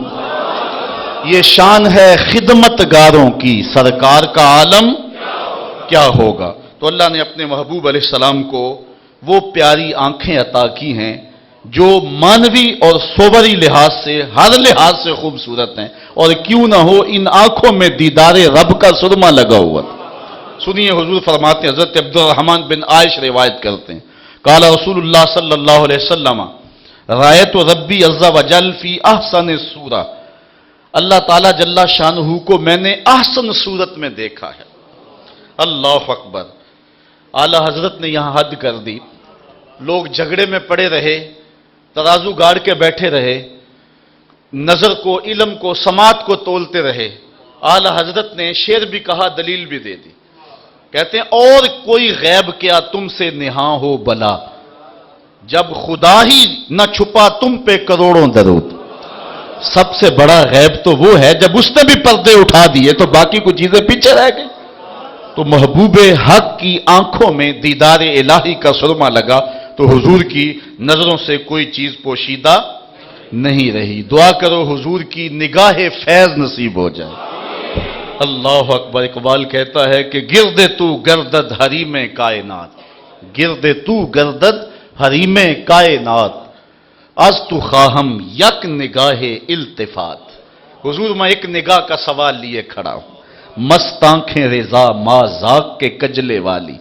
یہ شان ہے خدمتگاروں کی، سرکار کا عالم کیا ہوگا۔ تو اللہ نے اپنے محبوب علیہ السلام کو وہ پیاری آنکھیں عطا کی ہیں جو مانوی اور صوری لحاظ سے ہر لحاظ سے خوبصورت ہیں، اور کیوں نہ ہو ان آنکھوں میں دیدار رب کا سرما لگا ہوا تھا۔ سنیے حضور فرماتے ہیں، حضرت عبد الرحمن بن عائش روایت کرتے ہیں، قال رسول اللہ صلی اللہ علیہ وسلم رایت ربی عز وجل فی احسن صورہ، اللہ تعالیٰ جل شانہ کو میں نے احسن صورت میں دیکھا ہے۔ اللہ اکبر۔ اعلی حضرت نے یہاں حد کر دی، لوگ جھگڑے میں پڑے رہے، ترازو گاڑ کے بیٹھے رہے، نظر کو، علم کو، سماعت کو تولتے رہے۔ اعلی حضرت نے شعر بھی کہا، دلیل بھی دے دی، کہتے ہیں اور کوئی غیب کیا تم سے نہاں ہو بلا، جب خدا ہی نہ چھپا تم پہ کروڑوں درود۔ سب سے بڑا غیب تو وہ ہے جب اس نے بھی پردے اٹھا دیے تو باقی کچھ چیزیں پیچھے رہ گئی۔ تو محبوب حق کی آنکھوں میں دیدار الہی کا سرما لگا تو حضور کی نظروں سے کوئی چیز پوشیدہ نہیں رہی۔ دعا کرو حضور کی نگاہ فیض نصیب ہو جائے۔ اللہ اکبر۔ اقبال کہتا ہے کہ گرد تو گردد حریم کائنات، گرد تو گردد حریم کائنات، از تو خواہم یک نگاہ التفات۔ حضور میں ایک نگاہ کا سوال لیے کھڑا ہوں، مست آنکھیں رضا ما ذاق کے کجلے والی،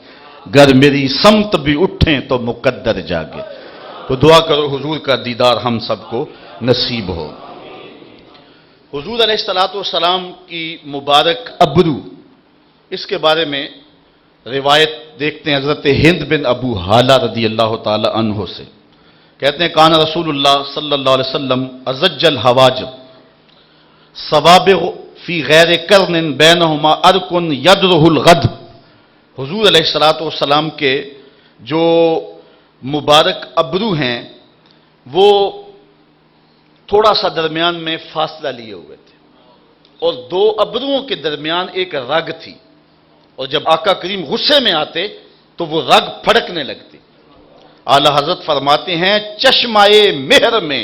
گر میری سمت بھی اٹھیں تو مقدر جاگے۔ تو دعا کرو حضور کا دیدار ہم سب کو نصیب ہو۔ حضور علیہ السلام کی مبارک ابرو، اس کے بارے میں روایت دیکھتے ہیں حضرت ہند بن ابو حالہ رضی اللہ تعالی عنہ سے، کہتے ہیں کان رسول اللہ صلی اللہ علیہ وسلم ازج الحواجب سوابغ فی غیر کرن بینہما ارکن یدرہ الغدب۔ حضور علیہ السلام کے جو مبارک ابرو ہیں وہ تھوڑا سا درمیان میں فاصلہ لیے ہوئے تھے، اور 2 ابروؤں کے درمیان ایک رگ تھی، اور جب آقا کریم غصے میں آتے تو وہ رگ پھڑکنے لگتی۔ اعلی حضرت فرماتے ہیں چشمائے مہر میں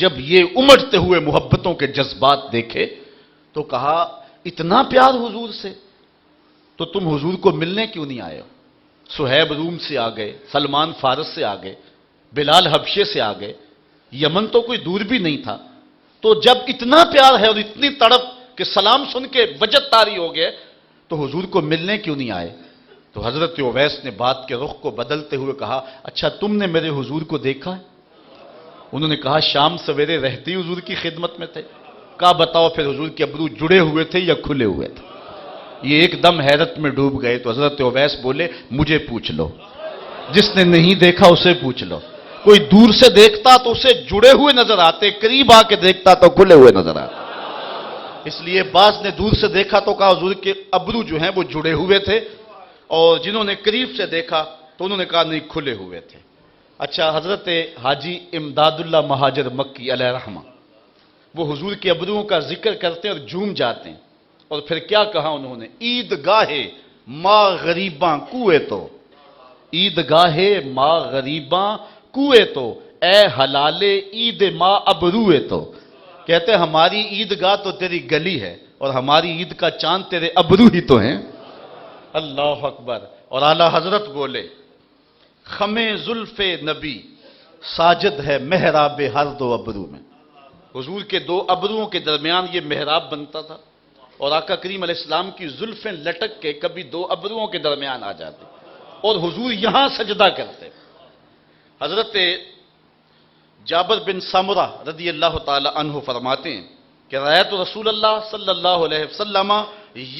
جب یہ امڑتے ہوئے محبتوں کے جذبات دیکھے تو کہا اتنا پیار حضور سے تو تم حضور کو ملنے کیوں نہیں آئے ہو؟ صہیب روم سے آ گئے، سلمان فارس سے آ گئے، بلال حبشے سے آ گئے، یمن تو کوئی دور بھی نہیں تھا، تو جب اتنا پیار ہے اور اتنی تڑپ کہ سلام سن کے وجد طاری ہو گئے تو حضور کو ملنے کیوں نہیں آئے؟ تو حضرت اویس نے بات کے رخ کو بدلتے ہوئے کہا اچھا تم نے میرے حضور کو دیکھا ہے؟ انہوں نے کہا شام سویرے رہتی حضور کی خدمت میں تھے۔ کہا بتاؤ پھر حضور کے ابرو جڑے ہوئے تھے یا کھلے ہوئے تھے؟ یہ ایک دم حیرت میں ڈوب گئے۔ تو حضرت اویس بولے مجھے پوچھ لو، جس نے نہیں دیکھا اسے پوچھ لو۔ کوئی دور سے دیکھتا تو اسے جڑے ہوئے نظر آتے، قریب آ کے دیکھتا تو کھلے ہوئے نظر آتے۔ اس لیے بعض نے دور سے دیکھا تو کہا حضور کے ابرو جو ہیں وہ جڑے ہوئے تھے، اور جنہوں نے قریب سے دیکھا تو انہوں نے کہا نہیں کھلے ہوئے تھے۔ اچھا حضرت حاجی امداد اللہ مہاجر مکی علیہ رحمہ وہ حضور کے ابروؤں کا ذکر کرتے ہیں اور جھوم جاتے ہیں، اور پھر کیا کہا انہوں نے؟ عید گاہے ماں غریباں کوئے تو، عید گاہے ماں غریباں کوئے تو، اے حلال عید ماں ابروئے تو۔ کہتے ہیں ہماری عید گاہ تو تیری گلی ہے اور ہماری عید کا چاند تیرے ابرو ہی تو ہیں۔ اللہ اکبر۔ اور اعلیٰ حضرت بولے خم زلف نبی ساجد ہے محراب ہر دو ابرو میں۔ حضور کے دو ابروؤں کے درمیان یہ محراب بنتا تھا، اور آقا کریم علیہ السلام کی زلفیں لٹک کے کبھی دو ابروؤں کے درمیان آ جاتے اور حضور یہاں سجدہ کرتے۔ حضرت جابر بن سمرہ رضی اللہ تعالی عنہ فرماتے ہیں کہ رأیت رسول اللہ صلی اللہ علیہ وسلم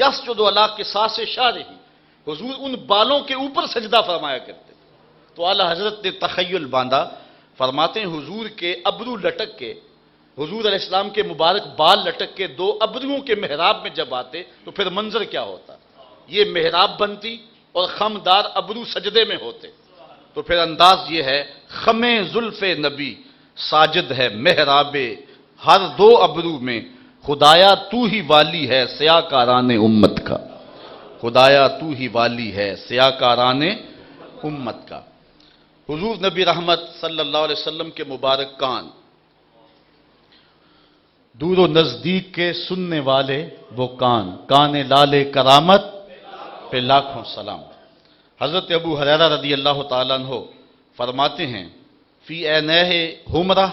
یسجد علی قصاص شعرہ، حضور ان بالوں کے اوپر سجدہ فرمایا کرتے۔ تو اعلیٰ حضرت نے تخیل باندھا، فرماتے ہیں حضور کے ابرو لٹک کے، حضور علیہ السلام کے مبارک بال لٹک کے دو ابروؤں کے محراب میں جب آتے تو پھر منظر کیا ہوتا؟ یہ محراب بنتی اور خمدار ابرو سجدے میں ہوتے۔ تو پھر انداز یہ ہے خم زلف نبی ساجد ہے محراب ہر دو ابرو میں، خدایا تو ہی والی ہے سیاہ کاران امت کا، خدایا تو ہی والی ہے سیاہ کاران امت کا۔ حضور نبی رحمت صلی اللہ علیہ وسلم کے مبارک کان، دور و نزدیک کے سننے والے وہ کان، کان لال کرامت پہ لاکھوں سلام۔ حضرت ابو ہریرہ رضی اللہ تعالیٰ عنہ فرماتے ہیں فی عینیہ حمرہ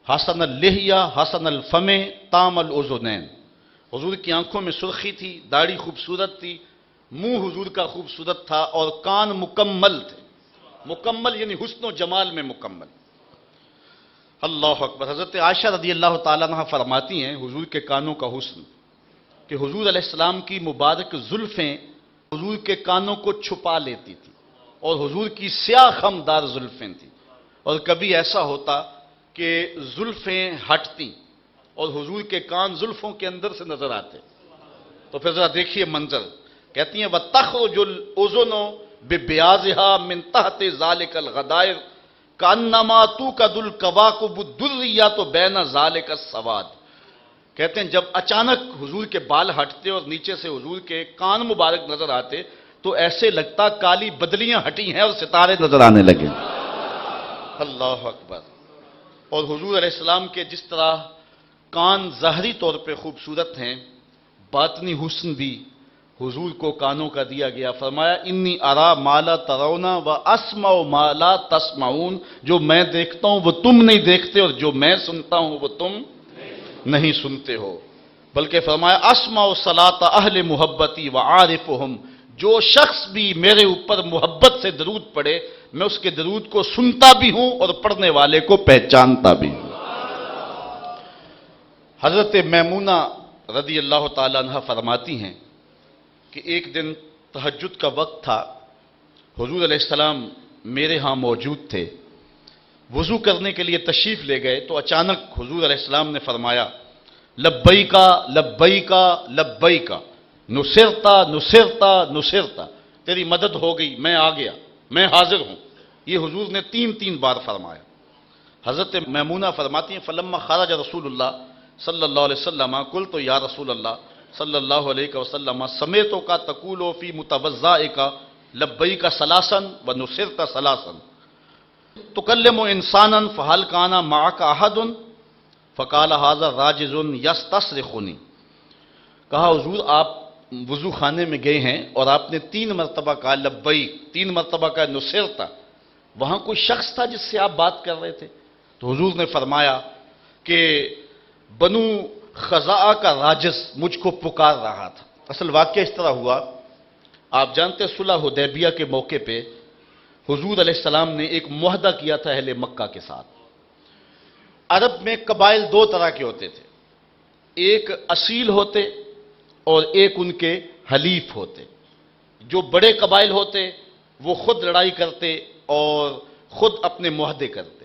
حسن اللحیہ حسن الفم تام الاذنین، حضور کی آنکھوں میں سرخی تھی، داڑھی خوبصورت تھی، منہ حضور کا خوبصورت تھا، اور کان مکمل تھے۔ مکمل یعنی حسن و جمال میں مکمل۔ اللہ اکبر۔ حضرت عائشہ رضی اللہ تعالیٰ عنہ فرماتی ہیں حضور کے کانوں کا حسن کہ حضور علیہ السلام کی مبارک زلفیں حضور کے کانوں کو چھپا لیتی تھی، اور حضور کی سیاہ خمدار زلفیں تھیں، اور کبھی ایسا ہوتا کہ زلفیں ہٹتی اور حضور کے کان زلفوں کے اندر سے نظر آتے۔ تو پھر ذرا دیکھیے منظر، کہتی ہیں وَتَخْرُجُ الْأُذُنُ بِبِيَاضِهَا مِنْ تَحْتِ ذَلِكَ الْغَدَائِرِ كَأَنَّمَا تُوقَدُ الْكَوَاكِبُ الدُّرِّيَّةُ بَيْنَ ذَلِكَ السَّوَادِ۔ کہتے ہیں جب اچانک حضور کے بال ہٹتے اور نیچے سے حضور کے کان مبارک نظر آتے تو ایسے لگتا کالی بدلیاں ہٹی ہیں اور ستارے نظر آنے لگے۔ اللہ اکبر۔ اور حضور علیہ السلام کے جس طرح کان ظاہری طور پہ خوبصورت ہیں، باطنی حسن بھی حضور کو کانوں کا دیا گیا۔ فرمایا انی ارا ما لا ترون و اسمع ما لا تسمعون، جو میں دیکھتا ہوں وہ تم نہیں دیکھتے، اور جو میں سنتا ہوں وہ تم نہیں سنتے ہو۔ بلکہ فرمایا اسمع صلاۃ اہل محبتی و عارفہم، جو شخص بھی میرے اوپر محبت سے درود پڑھے میں اس کے درود کو سنتا بھی ہوں اور پڑھنے والے کو پہچانتا بھی ہوں۔ حضرت میمونہ رضی اللہ تعالیٰ عنہ فرماتی ہیں کہ ایک دن تہجد کا وقت تھا، حضور علیہ السلام میرے ہاں موجود تھے، وضو کرنے کے لیے تشریف لے گئے تو اچانک حضور علیہ السلام نے فرمایا لبیکا لبیکا لبیکا نصرتا نصرتا نصرتا، تیری مدد ہو گئی، میں آ گیا، میں حاضر ہوں۔ یہ حضور نے تین بار فرمایا۔ حضرت میمونہ فرماتی ہیں فلما خرج رسول اللہ صلی اللہ علیہ وسلم قلت یا رسول اللہ صلی اللہ علیہ وسلم سمیتو کا تقول فی متوضائک لبیک ثلاثا و نصرت ثلاثا تکلم انسانا فہل کان معک احد فقال هذا راجز یستصرخنی، کہا حضور آپ وضو خانے میں گئے ہیں اور آپ نے 3 مرتبہ کہا لبیک، 3 مرتبہ کہا نصرت، وہاں کوئی شخص تھا جس سے آپ بات کر رہے تھے؟ تو حضور نے فرمایا کہ بنو خزاعہ کا راجز مجھ کو پکار رہا تھا۔ اصل واقعہ اس طرح ہوا، آپ جانتے صلح حدیبیہ کے موقع پہ حضور علیہ السلام نے ایک معاہدہ کیا تھا اہل مکہ کے ساتھ۔ عرب میں قبائل 2 طرح کے ہوتے تھے، ایک اصیل ہوتے اور ایک ان کے حلیف ہوتے۔ جو بڑے قبائل ہوتے وہ خود لڑائی کرتے اور خود اپنے معاہدے کرتے،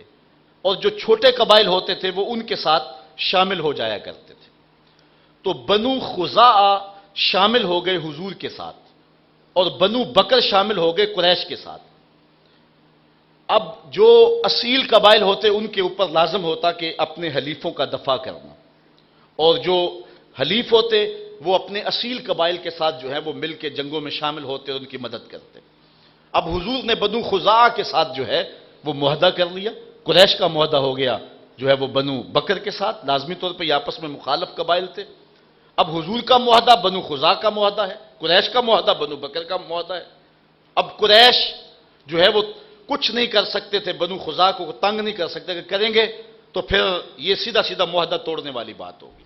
اور جو چھوٹے قبائل ہوتے تھے وہ ان کے ساتھ شامل ہو جایا کرتے تھے۔ تو بنو خزاعہ شامل ہو گئے حضور کے ساتھ اور بنو بکر شامل ہو گئے قریش کے ساتھ۔ اب جو اصیل قبائل ہوتے ان کے اوپر لازم ہوتا کہ اپنے حلیفوں کا دفاع کرنا، اور جو حلیف ہوتے وہ اپنے اصیل قبائل کے ساتھ جو ہے وہ مل کے جنگوں میں شامل ہوتے اور ان کی مدد کرتے۔ اب حضور نے بنو خزاعہ کے ساتھ جو ہے وہ معاہدہ کر لیا، قریش کا معاہدہ ہو گیا جو ہے وہ بنو بکر کے ساتھ، لازمی طور پہ یہ آپس میں مخالف قبائل تھے۔ اب حضور کا معاہدہ بنو خزاعہ کا معاہدہ ہے، قریش کا معاہدہ بنو بکر کا معاہدہ ہے۔ اب قریش جو ہے وہ کچھ نہیں کر سکتے تھے، بنو خزاعہ کو تنگ نہیں کر سکتے، کہ کریں گے تو پھر یہ سیدھا سیدھا معاہدہ توڑنے والی بات ہوگی۔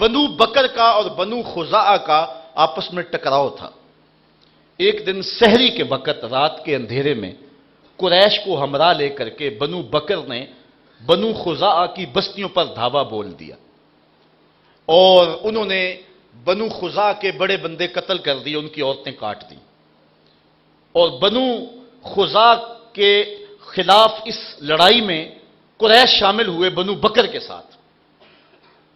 بنو بکر کا اور بنو خزاعہ کا آپس میں ٹکراؤ تھا۔ ایک دن سحری کے وقت رات کے اندھیرے میں قریش کو ہمراہ لے کر کے بنو بکر نے بنو خزاعہ کی بستیوں پر دھاوا بول دیا، اور انہوں نے بنو خزاعہ کے بڑے بندے قتل کر دیے، ان کی عورتیں کاٹ دیں، اور بنو خزاعہ کے خلاف اس لڑائی میں قریش شامل ہوئے بنو بکر کے ساتھ۔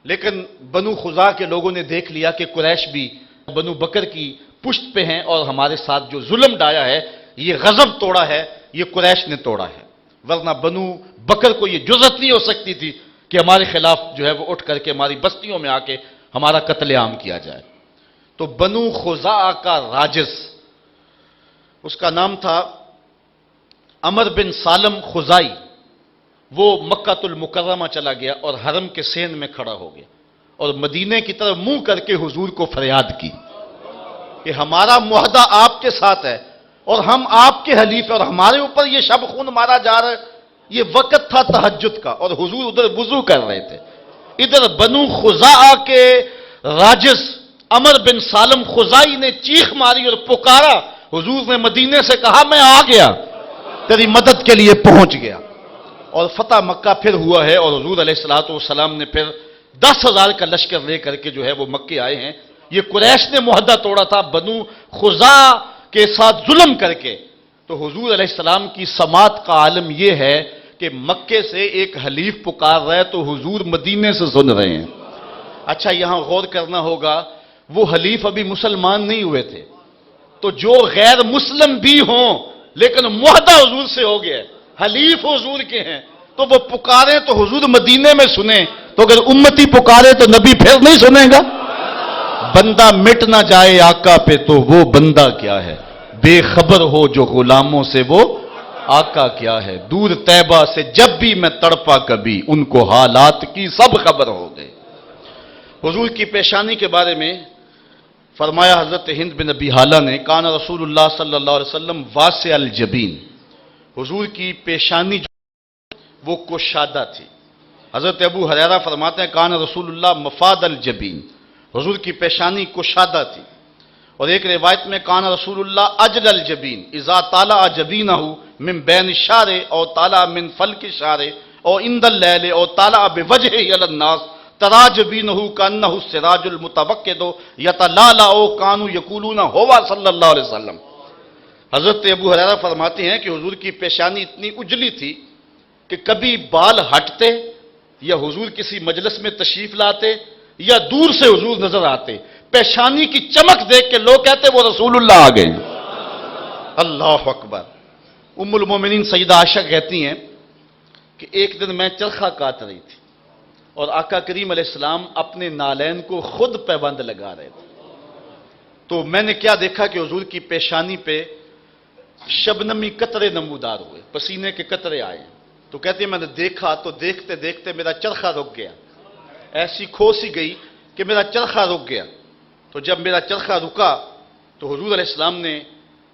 لیکن بنو خزاعہ کے لوگوں نے دیکھ لیا کہ قریش بھی بنو بکر کی پشت پہ ہیں، اور ہمارے ساتھ جو ظلم ڈایا ہے، یہ غضب توڑا ہے، یہ قریش نے توڑا ہے، ورنہ بنو بکر کو یہ جرأت نہیں ہو سکتی تھی کہ ہمارے خلاف جو ہے وہ اٹھ کر کے ہماری بستیوں میں آ کے ہمارا قتل عام کیا جائے۔ تو بنو خزاعہ کا راجز، اس کا نام تھا عمر بن سالم خزائی، وہ مکہ المکرمہ چلا گیا اور حرم کے سین میں کھڑا ہو گیا اور مدینے کی طرف منہ کر کے حضور کو فریاد کی کہ ہمارا معاہدہ آپ کے ساتھ ہے اور ہم آپ کے حلیف ہیں، اور ہمارے اوپر یہ شب خون مارا جا رہا ہے۔ یہ وقت تھا تہجد کا اور حضور ادھر وضو کر رہے تھے، ادھر بنو خزاعہ کے راجز عمر بن سالم خزائی نے چیخ ماری اور پکارا، حضور نے مدینے سے کہا میں آ گیا، تیری مدد کے لیے پہنچ گیا، اور فتح مکہ پھر ہوا ہے، اور حضور علیہ السلام نے پھر 10,000 کا لشکر لے کر کے جو ہے وہ مکے آئے ہیں۔ یہ قریش نے معاہدہ توڑا تھا بنو خزاعہ کے ساتھ ظلم کر کے۔ تو حضور علیہ السلام کی سماعت کا عالم یہ ہے کہ مکے سے ایک حلیف پکار رہا ہے تو حضور مدینے سے سن رہے ہیں۔ اچھا یہاں غور کرنا ہوگا، وہ حلیف ابھی مسلمان نہیں ہوئے تھے، تو جو غیر مسلم بھی ہوں لیکن معاہدہ حضور سے ہو گیا ہے، حلیف حضور کے ہیں، تو وہ پکارے تو حضور مدینے میں سنیں، تو اگر امتی پکارے تو نبی پھر نہیں سنے گا۔ بندہ مٹ نہ جائے آقا پہ تو وہ بندہ کیا ہے، بے خبر ہو جو غلاموں سے وہ آقا کیا ہے، دور طیبہ سے جب بھی میں تڑپا کبھی ان کو حالات کی سب خبر ہو گئے۔ حضور کی پیشانی کے بارے میں فرمایا حضرت ہند بن ابی حالہ نے، کان رسول اللہ صلی اللہ علیہ وسلم واسع الجبین، حضور کی پیشانی جو وہ کشادہ تھی۔ حضرت ابو ہریرہ فرماتے ہیں کان رسول اللہ مفاد الجبین، حضور کی پیشانی کشادہ تھی۔ اور ایک روایت میں کان رسول اللہ اجل الجبین اذا طالع جبینہ من بین الشعر او طالع من فلک الشعر او عند اللیل او طالع بوجہہ علی الناس ترا جبینہ کانہ السراج المتوقد یتلالع کانوا یقولون ہوا صلی اللہ علیہ وسلم۔ حضرت ابو ہریرہ فرماتے ہیں کہ حضور کی پیشانی اتنی اجلی تھی کہ کبھی بال ہٹتے یا حضور کسی مجلس میں تشریف لاتے یا دور سے حضور نظر آتے، پیشانی کی چمک دیکھ کے لوگ کہتے وہ رسول اللہ آ گئے۔ اللہ اکبر۔ ام المومنین سیدہ عائشہ کہتی ہیں کہ ایک دن میں چرخہ کاٹ رہی تھی اور آقا کریم علیہ السلام اپنے نالین کو خود پیبند لگا رہے تھے، تو میں نے کیا دیکھا کہ حضور کی پیشانی پہ شبنمی قطرے نمودار ہوئے، پسینے کے قطرے آئے، تو کہتے ہیں میں نے دیکھا تو دیکھتے دیکھتے میرا چرخہ رک گیا، ایسی کھو سی گئی کہ میرا چرخہ رک گیا. تو جب میرا چرخہ رکا تو حضور علیہ السلام نے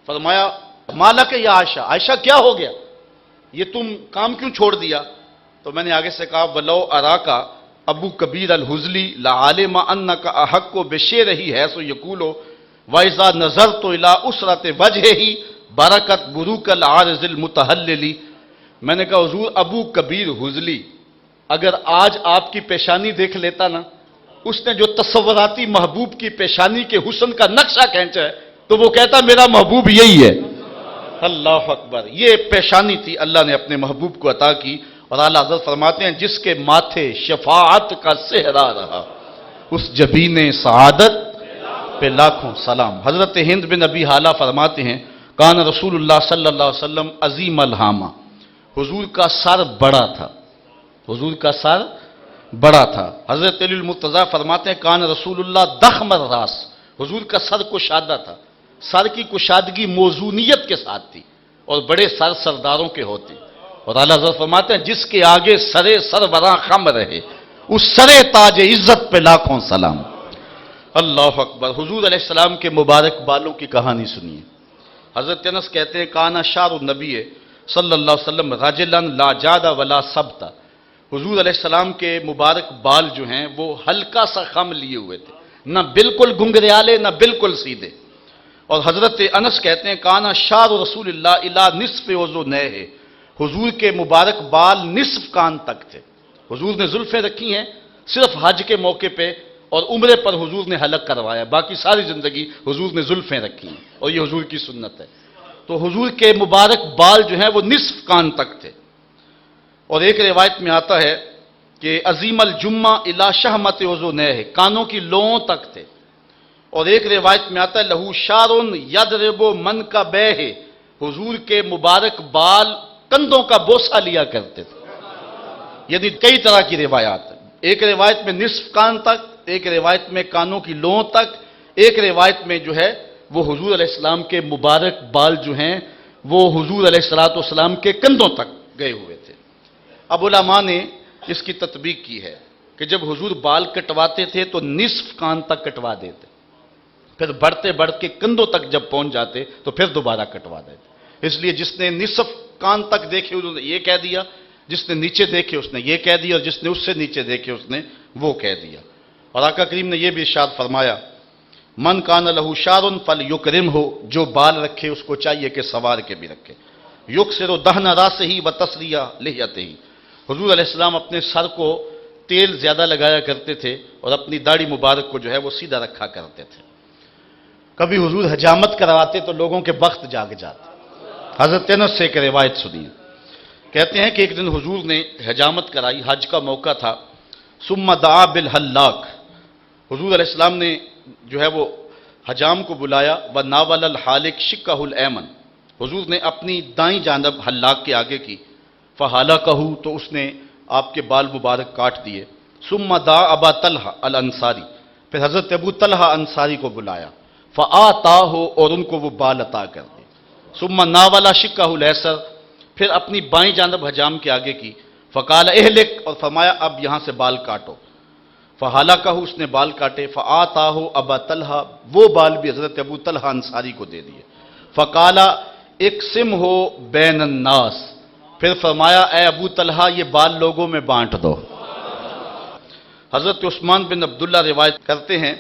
فرمایا مالک یا عائشہ، عائشہ کیا ہو گیا، یہ تم کام کیوں چھوڑ دیا؟ تو میں نے آگے سے کہا ولو اراکا ابو کبیر الحزلی لعالم انک احق بشیرہ حیث یقول واذا نظرت الی اسرۃ وجہہ برکت بروک العارض المتحللی. میں نے کہا حضور ابو کبیر حزلی اگر آج آپ کی پیشانی دیکھ لیتا نا، اس نے جو تصوراتی محبوب کی پیشانی کے حسن کا نقشہ کھینچا ہے تو وہ کہتا میرا محبوب یہی ہے. اللہ اکبر. یہ پیشانی تھی اللہ نے اپنے محبوب کو عطا کی. اور اعلیٰ حضرت فرماتے ہیں جس کے ماتھے شفاعت کا صحرا رہا اس جبین سعادت پہ لاکھوں سلام. حضرت ہند بن ابی حالہ فرماتے ہیں کان رسول اللہ صلی اللہ علیہ وسلم عظیم الہامہ، حضور کا سر بڑا تھا، حضور کا سر بڑا تھا. حضرت علی المرتضیٰ فرماتے ہیں کان رسول اللہ ضخم الراس، حضور کا سر کشادہ تھا. سر کی کشادگی موزونیت کے ساتھ تھی اور بڑے سر سرداروں کے ہوتے. اور اعلیٰ حضرت فرماتے ہیں جس کے آگے سرے سربراں خم رہے اس سرے تاج عزت پہ لاکھوں سلام. اللہ اکبر. حضور علیہ السلام کے مبارک بالوں کی کہانی سنیے. حضرت انس کہتے ہیں کانا شعر النبی صلی اللہ علیہ وسلم رجلا لا جاد ولا ثبت. حضور علیہ السلام کے مبارک بال جو ہیں وہ ہلکا سا خم لیے ہوئے تھے، نہ بالکل گنگریالے نہ بالکل سیدھے. اور حضرت انس کہتے ہیں کانا شعر رسول اللہ الی نصف اذنیہ، حضور کے مبارک بال نصف کان تک تھے. حضور نے زلفیں رکھی ہیں صرف حج کے موقع پہ اور عمرے پر حضور نے حلق کروایا، باقی ساری زندگی حضور نے زلفیں رکھی ہیں اور یہ حضور کی سنت ہے. تو حضور کے مبارک بال جو ہیں وہ نصف کان تک تھے. اور ایک روایت میں آتا ہے کہ عظیم الجمہ الی شہمت اذنیہ، کانوں کی لوؤں تک تھے. اور ایک روایت میں آتا ہے لہو شعر یضرب منکبیہ، حضور کے مبارک بال کندھوں کا بوسہ لیا کرتے تھے. یعنی کئی طرح کی روایات ہیں، ایک روایت میں نصف کان تک، ایک روایت میں کانوں کی لوؤں تک، ایک روایت میں جو ہے وہ حضور علیہ السلام کے مبارک بال جو ہیں وہ حضور علیہ السلام کے کندھوں تک گئے ہوئے تھے. اب علماء نے اس کی تطبیق کی ہے کہ جب حضور بال کٹواتے تھے تو نصف کان تک کٹوا دیتے، پھر بڑھتے بڑھ کے کندھوں تک جب پہنچ جاتے تو پھر دوبارہ کٹوا دیتے. اس لیے جس نے نصف کان تک دیکھے انہوں نے یہ کہہ دیا، جس نے نیچے دیکھے اس نے یہ کہہ دیا، اور جس نے اس سے نیچے دیکھے اس نے وہ کہہ دیا. اور آقا کریم نے یہ بھی ارشاد فرمایا من کان لہ شعر فلیکرمہ، جو بال رکھے اس کو چاہیے کہ سوار کے بھی رکھے. یکسر دہن راسہ وتسریہ لحیتہ، حضور علیہ السلام اپنے سر کو تیل زیادہ لگایا کرتے تھے اور اپنی داڑھی مبارک کو جو ہے وہ سیدھا رکھا کرتے تھے. کبھی حضور حجامت کرواتے تو لوگوں کے بخت جاگ جاتے. حضرت انس سے ایک روایت سنیے، کہتے ہیں کہ ایک دن حضور نے حجامت کرائی، حج کا موقع تھا. ثم دعا بالحلاق، حضور علیہ السلام نے جو ہے وہ حجام کو بلایا. وناول الحالق شقہ الایمن، حضور نے اپنی دائیں جانب حلاق کے آگے کی. فحلقہ، تو اس نے آپ کے بال مبارک کاٹ دیے. ثم دعا ابا طلحہ الانصاری، پھر حضرت ابو طلحہ انصاری کو بلایا. فآتاہ، اور ان کو وہ بال عطا کر دیے. ثم ناول شقہ الیسر، پھر اپنی بائیں جانب حجام کے آگے کی. فقال اہلک، اور فرمایا اب یہاں سے بال کاٹو. فحلقہ، اس نے بال کاٹے. فآتاہ ابا طلحہ، وہ بال بھی حضرت ابو طلحہ انصاری کو دے دیے. فقال اقسمہ بین الناس، پھر فرمایا اے ابو طلحہ یہ بال لوگوں میں بانٹ دو. حضرت عثمان بن عبداللہ روایت کرتے ہیں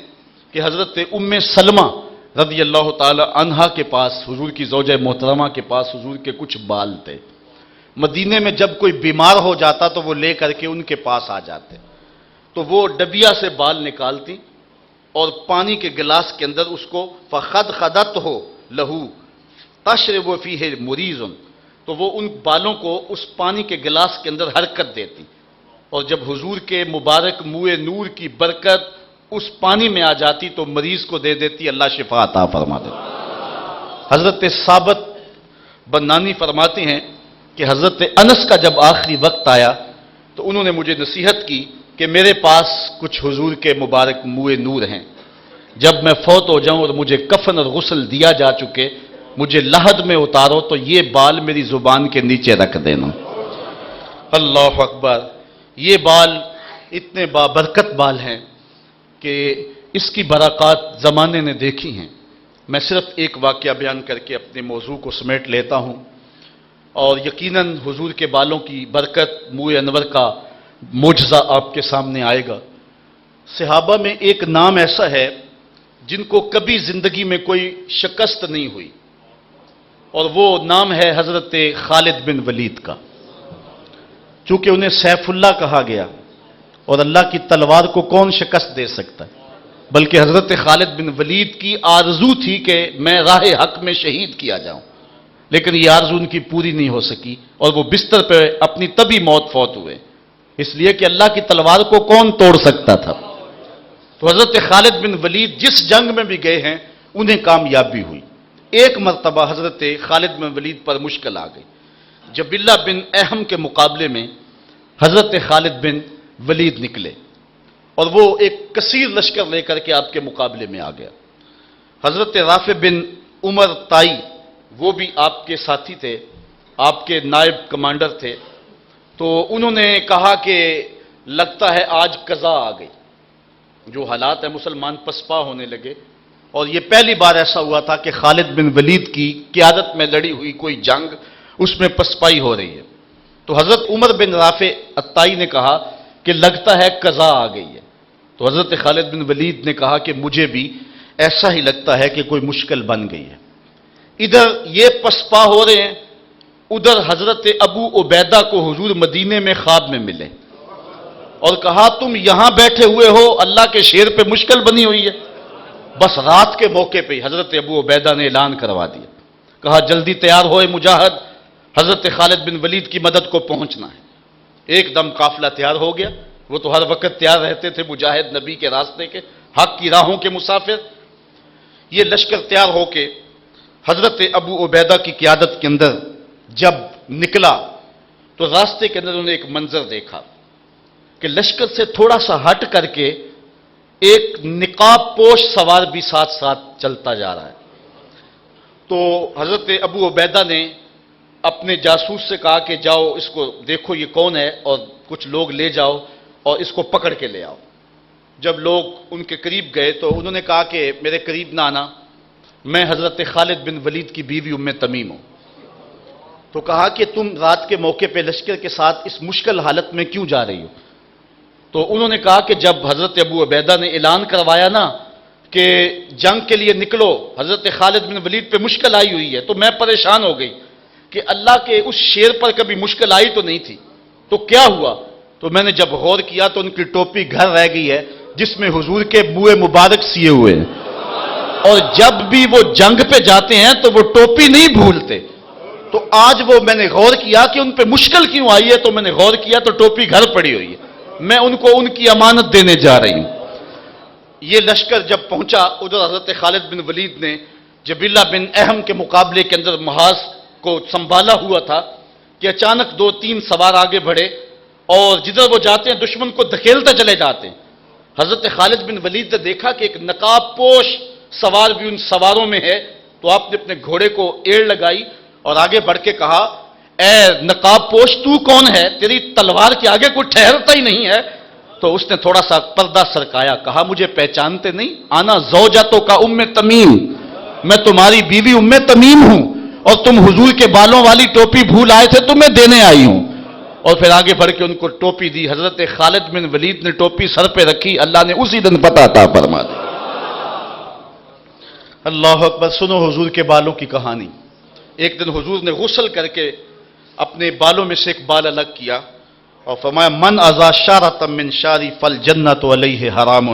کہ حضرت ام سلمہ رضی اللہ تعالی عنہا کے پاس، حضور کی زوجہ محترمہ کے پاس حضور کے کچھ بال تھے. مدینے میں جب کوئی بیمار ہو جاتا تو وہ لے کر کے ان کے پاس آ جاتے، تو وہ ڈبیا سے بال نکالتی اور پانی کے گلاس کے اندر اس کو فخدخدتہ لہو تشرب فیہ مریض، تو وہ ان بالوں کو اس پانی کے گلاس کے اندر حرکت دیتی، اور جب حضور کے مبارک منہ نور کی برکت اس پانی میں آ جاتی تو مریض کو دے دیتی، اللہ شفا عطا فرما دیتا. حضرت ثابت بنانی فرماتے ہیں کہ حضرت انس کا جب آخری وقت آیا تو انہوں نے مجھے نصیحت کی کہ میرے پاس کچھ حضور کے مبارک منہ نور ہیں، جب میں فوت ہو جاؤں اور مجھے کفن اور غسل دیا جا چکے مجھے لحد میں اتارو تو یہ بال میری زبان کے نیچے رکھ دینا. اللہ اکبر. یہ بال اتنے بابرکت بال ہیں کہ اس کی برکات زمانے نے دیکھی ہیں۔ میں صرف ایک واقعہ بیان کر کے اپنے موضوع کو سمیٹ لیتا ہوں، اور یقیناً حضور کے بالوں کی برکت، موئے انور کا معجزہ آپ کے سامنے آئے گا۔ صحابہ میں ایک نام ایسا ہے جن کو کبھی زندگی میں کوئی شکست نہیں ہوئی، اور وہ نام ہے حضرت خالد بن ولید کا۔ چونکہ انہیں سیف اللہ کہا گیا، اور اللہ کی تلوار کو کون شکست دے سکتا ہے، بلکہ حضرت خالد بن ولید کی آرزو تھی کہ میں راہ حق میں شہید کیا جاؤں، لیکن یہ آرزو ان کی پوری نہیں ہو سکی، اور وہ بستر پہ اپنی طبی موت فوت ہوئے، اس لیے کہ اللہ کی تلوار کو کون توڑ سکتا تھا۔ تو حضرت خالد بن ولید جس جنگ میں بھی گئے ہیں انہیں کامیابی ہوئی۔ ایک مرتبہ حضرت خالد بن ولید پر مشکل آ گئی، جبلہ بن احم کے مقابلے میں حضرت خالد بن ولید نکلے، اور وہ ایک کثیر لشکر لے کر کے آپ کے مقابلے میں آ گیا۔ حضرت رافع بن عمر تائی وہ بھی آپ کے ساتھی تھے، آپ کے نائب کمانڈر تھے، تو انہوں نے کہا کہ لگتا ہے آج قضا آ گئی، جو حالات ہیں مسلمان پسپا ہونے لگے، اور یہ پہلی بار ایسا ہوا تھا کہ خالد بن ولید کی قیادت میں لڑی ہوئی کوئی جنگ اس میں پسپائی ہو رہی ہے۔ تو حضرت عمر بن رافع الطائی نے کہا کہ لگتا ہے قضا آ گئی ہے۔ تو حضرت خالد بن ولید نے کہا کہ مجھے بھی ایسا ہی لگتا ہے کہ کوئی مشکل بن گئی ہے۔ ادھر یہ پسپا ہو رہے ہیں، ادھر حضرت ابو عبیدہ کو حضور مدینے میں خواب میں ملے اور کہا تم یہاں بیٹھے ہوئے ہو، اللہ کے شیر پہ مشکل بنی ہوئی ہے۔ بس رات کے موقع پہ حضرت ابو عبیدہ نے اعلان کروا دیا، کہا جلدی تیار ہوئے مجاہد، حضرت خالد بن ولید کی مدد کو پہنچنا ہے۔ ایک دم قافلہ تیار ہو گیا، وہ تو ہر وقت تیار رہتے تھے مجاہد، نبی کے راستے کے، حق کی راہوں کے مسافر۔ یہ لشکر تیار ہو کے حضرت ابو عبیدہ کی قیادت کے اندر جب نکلا تو راستے کے اندر انہوں نے ایک منظر دیکھا کہ لشکر سے تھوڑا سا ہٹ کر کے ایک نقاب پوش سوار بھی ساتھ ساتھ چلتا جا رہا ہے۔ تو حضرت ابو عبیدہ نے اپنے جاسوس سے کہا کہ جاؤ اس کو دیکھو یہ کون ہے، اور کچھ لوگ لے جاؤ اور اس کو پکڑ کے لے آؤ۔ جب لوگ ان کے قریب گئے تو انہوں نے کہا کہ میرے قریب نہ آنا، میں حضرت خالد بن ولید کی بیوی ام تمیم ہوں۔ تو کہا کہ تم رات کے موقع پہ لشکر کے ساتھ اس مشکل حالت میں کیوں جا رہی ہو؟ تو انہوں نے کہا کہ جب حضرت ابو عبیدہ نے اعلان کروایا نا کہ جنگ کے لیے نکلو، حضرت خالد بن ولید پہ مشکل آئی ہوئی ہے، تو میں پریشان ہو گئی کہ اللہ کے اس شیر پر کبھی مشکل آئی تو نہیں تھی، تو کیا ہوا؟ تو میں نے جب غور کیا تو ان کی ٹوپی گھر رہ گئی ہے جس میں حضور کے بوئے مبارک سیے ہوئے ہیں، اور جب بھی وہ جنگ پہ جاتے ہیں تو وہ ٹوپی نہیں بھولتے۔ تو آج وہ میں نے غور کیا کہ ان پہ مشکل کیوں آئی ہے، تو میں نے غور کیا تو ٹوپی گھر پڑی ہوئی ہے، میں ان کو ان کی امانت دینے جا رہی ہوں۔ یہ لشکر جب پہنچا ادھر حضرت خالد بن ولید نے جبلہ بن احم کے مقابلے کے اندر محاذ کو سنبھالا ہوا تھا کہ اچانک 2-3 سوار آگے بڑھے، اور جدھر وہ جاتے ہیں دشمن کو دھکیلتے چلے جاتے ہیں۔ حضرت خالد بن ولید نے دیکھا کہ ایک نقاب پوش سوار بھی ان سواروں میں ہے، تو آپ نے اپنے گھوڑے کو ایڑ لگائی اور آگے بڑھ کے کہا اے نقاب پوش تو کون ہے؟ تیری تلوار کے آگے کوئی ٹھہرتا ہی نہیں ہے۔ تو اس نے تھوڑا سا پردہ سرکایا، کہا مجھے پہچانتے نہیں؟ آنا زوجتوں کا ام تمیم، میں تمہاری بیوی ام تمیم ہوں، اور تم حضور کے بالوں والی ٹوپی بھول آئے تھے، تمہیں دینے آئی ہوں۔ اور پھر آگے بڑھ کے ان کو ٹوپی دی۔ حضرت خالد بن ولید نے ٹوپی سر پہ رکھی، اللہ نے اسی دن پتہ عطا فرما دی۔ اللہ اکبر! سنو حضور کے بالوں کی کہانی۔ ایک دن حضور نے غسل کر کے اپنے بالوں میں سے ایک بال الگ کیا اور فرمایا من ازا شارۃ من شاری فالجنۃ علیہ حرام،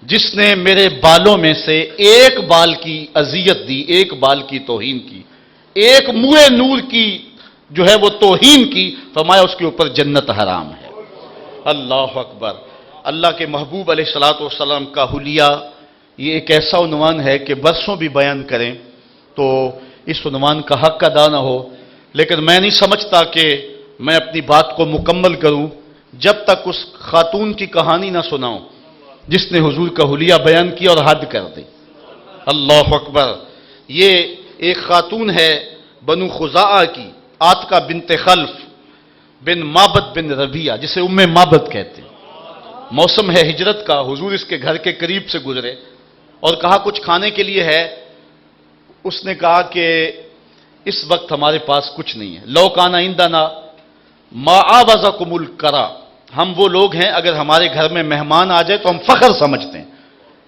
جس نے میرے بالوں میں سے ایک بال کی اذیت دی، ایک بال کی توہین کی، ایک موئے نور کی جو ہے وہ توہین کی، فرمایا اس کے اوپر جنت حرام ہے۔ اللہ اکبر! اللہ کے محبوب علیہ الصلوۃ والسلام کا حلیہ یہ ایک ایسا عنوان ہے کہ برسوں بھی بیان کریں تو اس عنوان کا حق ادا نہ ہو، لیکن میں نہیں سمجھتا کہ میں اپنی بات کو مکمل کروں جب تک اس خاتون کی کہانی نہ سناؤں جس نے حضور کا حلیہ بیان کیا اور حد کر دی۔ اللہ اکبر! یہ ایک خاتون ہے بنو خزاعہ کی، عاتقہ بنت خلف بن معبد بن ربیعہ، جسے ام معبد کہتے ہیں۔ موسم ہے ہجرت کا، حضور اس کے گھر کے قریب سے گزرے اور کہا کچھ کھانے کے لیے ہے؟ اس نے کہا کہ اس وقت ہمارے پاس کچھ نہیں ہے. لو کانا عندنا ما آوزکم الکرا، ہم وہ لوگ ہیں اگر ہمارے گھر میں مہمان آ جائے تو ہم فخر سمجھتے ہیں،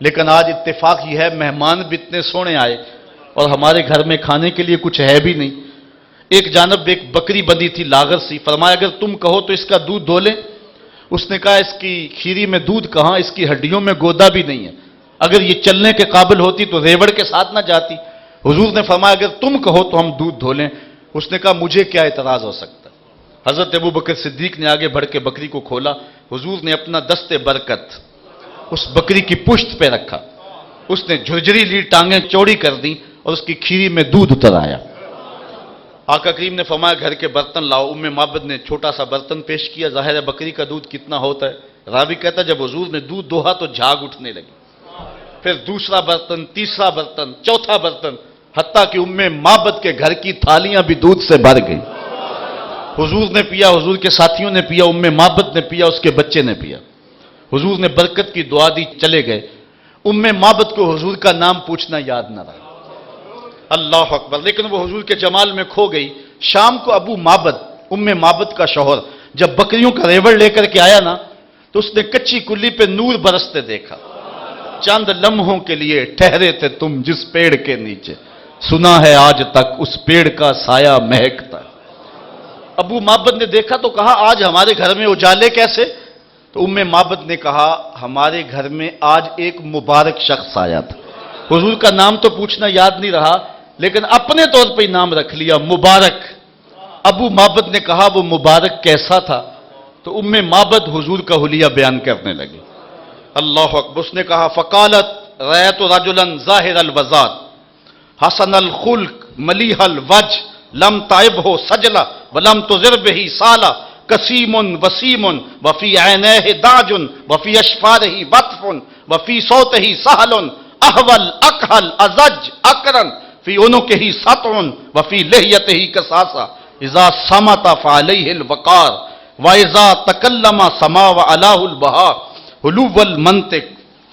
لیکن آج اتفاق یہ ہے مہمان بھی اتنے سونے آئے اور ہمارے گھر میں کھانے کے لیے کچھ ہے بھی نہیں. ایک جانب ایک بکری بندھی تھی لاغر سی، فرمایا اگر تم کہو تو اس کا دودھ دھو لیں. اس نے کہا اس کی کھیری میں دودھ کہاں، اس کی ہڈیوں میں گودا بھی نہیں ہے، اگر یہ چلنے کے قابل ہوتی تو ریوڑ کے ساتھ نہ جاتی. حضور نے فرمایا اگر تم کہو تو ہم دودھ دھو لیں. اس نے کہا مجھے کیا اعتراض ہو سکتا. حضرت ابو بکر صدیق نے آگے بڑھ کے بکری کو کھولا، حضور نے اپنا دست برکت اس بکری کی پشت پہ رکھا، اس نے جھرجری لی، ٹانگیں چوڑی کر دی اور اس کی کھیری میں دودھ اتر آیا. آقا کریم نے فرمایا گھر کے برتن لاؤ. ام معبد نے چھوٹا سا برتن پیش کیا. ظاہر ہے بکری کا دودھ کتنا ہوتا ہے، راوی کہتا ہے جب حضور نے دودھ دوہا تو جھاگ اٹھنے لگی. پھر دوسرا برتن، تیسرا برتن، چوتھا برتن، حتیٰ کہ ام معبد کے گھر کی تھالیاں بھی دودھ سے بھر گئی. حضور نے پیا، حضور کے ساتھیوں نے پیا، ام معبد نے پیا، اس کے بچے نے پیا. حضور نے برکت کی دعا دی، چلے گئے. ام معبد کو حضور کا نام پوچھنا یاد نہ رہا. اللہ اکبر. لیکن وہ حضور کے جمال میں کھو گئی. شام کو ابو معبد، ام معبد کا شوہر، جب بکریوں کا ریوڑ لے کر کے آیا نا تو اس نے کچی کلی پہ نور برستے دیکھا. چند لمحوں کے لیے ٹھہرے تھے تم جس پیڑ کے نیچے، سنا ہے آج تک اس پیڑ کا سایہ مہکتا. ابو معبد نے دیکھا تو کہا آج ہمارے گھر میں اجالے کیسے؟ تو ام معبد نے کہا ہمارے گھر میں آج ایک مبارک شخص آیا تھا. حضور کا نام تو پوچھنا یاد نہیں رہا، لیکن اپنے طور پہ نام رکھ لیا مبارک. ابو معبد نے کہا وہ مبارک کیسا تھا؟ تو ام معبد حضور کا حلیہ بیان کرنے لگے. اللہ اکبر. اس نے کہا فقالت رأیت رجلا ظاہر الوضاء حسن الخلق ملیح الوجه لم تعبه سجلہ ولم تضر به سالہ کسیم وسیم وفی عینیہ داج وفی اشفارہ وطف وفی صوتہ سہل احول اکحل ازج اکرن فی عنقہ سطع وفی لحیتہ کساسہ اذا صمت فعلیہ الوقار واذا تکلم سما وعلاه البہاء حلو المنطق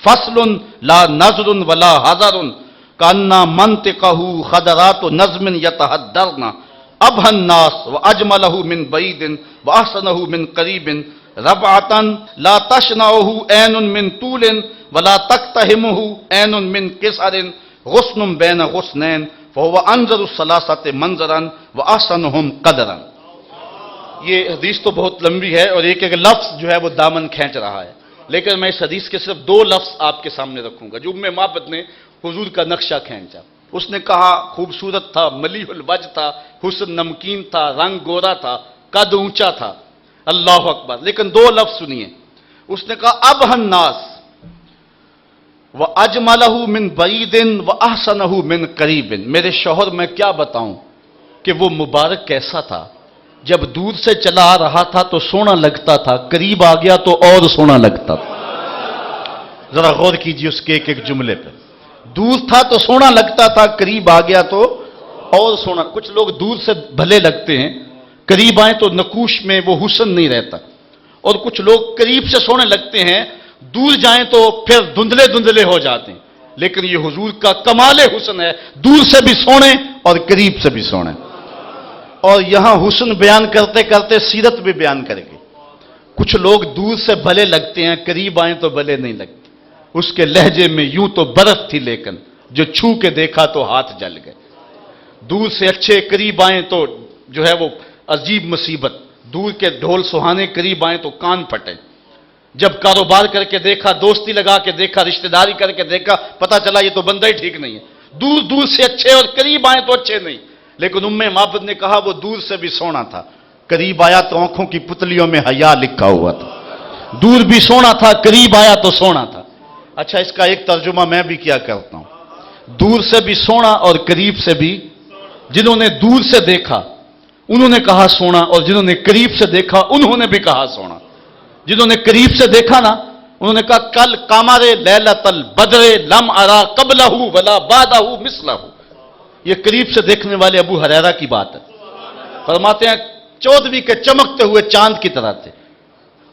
فصل لا نظر ولا حذر کانا منطقہ خدرات نظم یتحدرن ابہ الناس واجملہ من بعید واحسنہ من قریب ربعتا لا تشنعہ عین من طول ولا تقتحمہ عین من قصر غصن بین غصنین فهو انظر الثلاثة منظرا واحسنہم قدرا. یہ حدیث تو بہت لمبی ہے اور ایک ایک لفظ جو ہے وہ دامن کھینچ رہا ہے، لیکن میں اس حدیث کے صرف دو لفظ آپ کے سامنے رکھوں گا جو ام معبد نے حضور کا نقشہ کھینچا. اس نے کہا خوبصورت تھا، ملیح الوجہ تھا، حسن نمکین تھا، رنگ گورا تھا، قد اونچا تھا. اللہ اکبر. لیکن دو لفظ سنیے. اس نے کہا ابہ الناس وَأَجْمَلَهُ مِنْ بَعِيدٍ وَأَحْسَنَهُ مِنْ قَرِيبٍ. میرے شوہر میں کیا بتاؤں کہ وہ مبارک کیسا تھا. جب دور سے چلا آ رہا تھا تو سونا لگتا تھا، قریب آ گیا تو اور سونا لگتا تھا. ذرا غور کیجئے اس کے ایک ایک جملے پہ. دور تھا تو سونا لگتا تھا، قریب آ گیا تو اور سونا. کچھ لوگ دور سے بھلے لگتے ہیں، قریب آئیں تو نقوش میں وہ حسن نہیں رہتا. اور کچھ لوگ قریب سے سونے لگتے ہیں، دور جائیں تو پھر دھندلے دھندلے ہو جاتے ہیں. لیکن یہ حضور کا کمال حسن ہے، دور سے بھی سونے اور قریب سے بھی سونے. اور یہاں حسن بیان کرتے کرتے سیرت بھی بیان کریں گے. کچھ لوگ دور سے بھلے لگتے ہیں، قریب آئیں تو بھلے نہیں لگتے. اس کے لہجے میں یوں تو برف تھی لیکن جو چھو کے دیکھا تو ہاتھ جل گئے. دور سے اچھے، قریب آئیں تو جو ہے وہ عجیب مصیبت. دور کے ڈھول سہانے، قریب آئیں تو کان پھٹے. جب کاروبار کر کے دیکھا، دوستی لگا کے دیکھا، رشتہ داری کر کے دیکھا، پتہ چلا یہ تو بندہ ہی ٹھیک نہیں ہے. دور دور سے اچھے اور قریب آئیں تو اچھے نہیں. لیکن ام معبد نے کہا وہ دور سے بھی سونا تھا، قریب آیا تو آنکھوں کی پتلیوں میں حیا لکھا ہوا تھا. دور بھی سونا تھا، قریب آیا تو سونا تھا. اچھا اس کا ایک ترجمہ میں بھی کیا کرتا ہوں. دور سے بھی سونا اور قریب سے بھی. جنہوں نے دور سے دیکھا انہوں نے کہا سونا، اور جنہوں نے قریب سے دیکھا انہوں نے بھی کہا سونا. جنہوں نے قریب سے دیکھا نا انہوں نے کہا کل قمر لیلۃ البدر لم ارا قبلہ ولا بعدہ مثلہ. یہ قریب سے دیکھنے والے ابو ہریرہ کی بات ہے. فرماتے ہیں 14ویں کے چمکتے ہوئے چاند کی طرح تھے.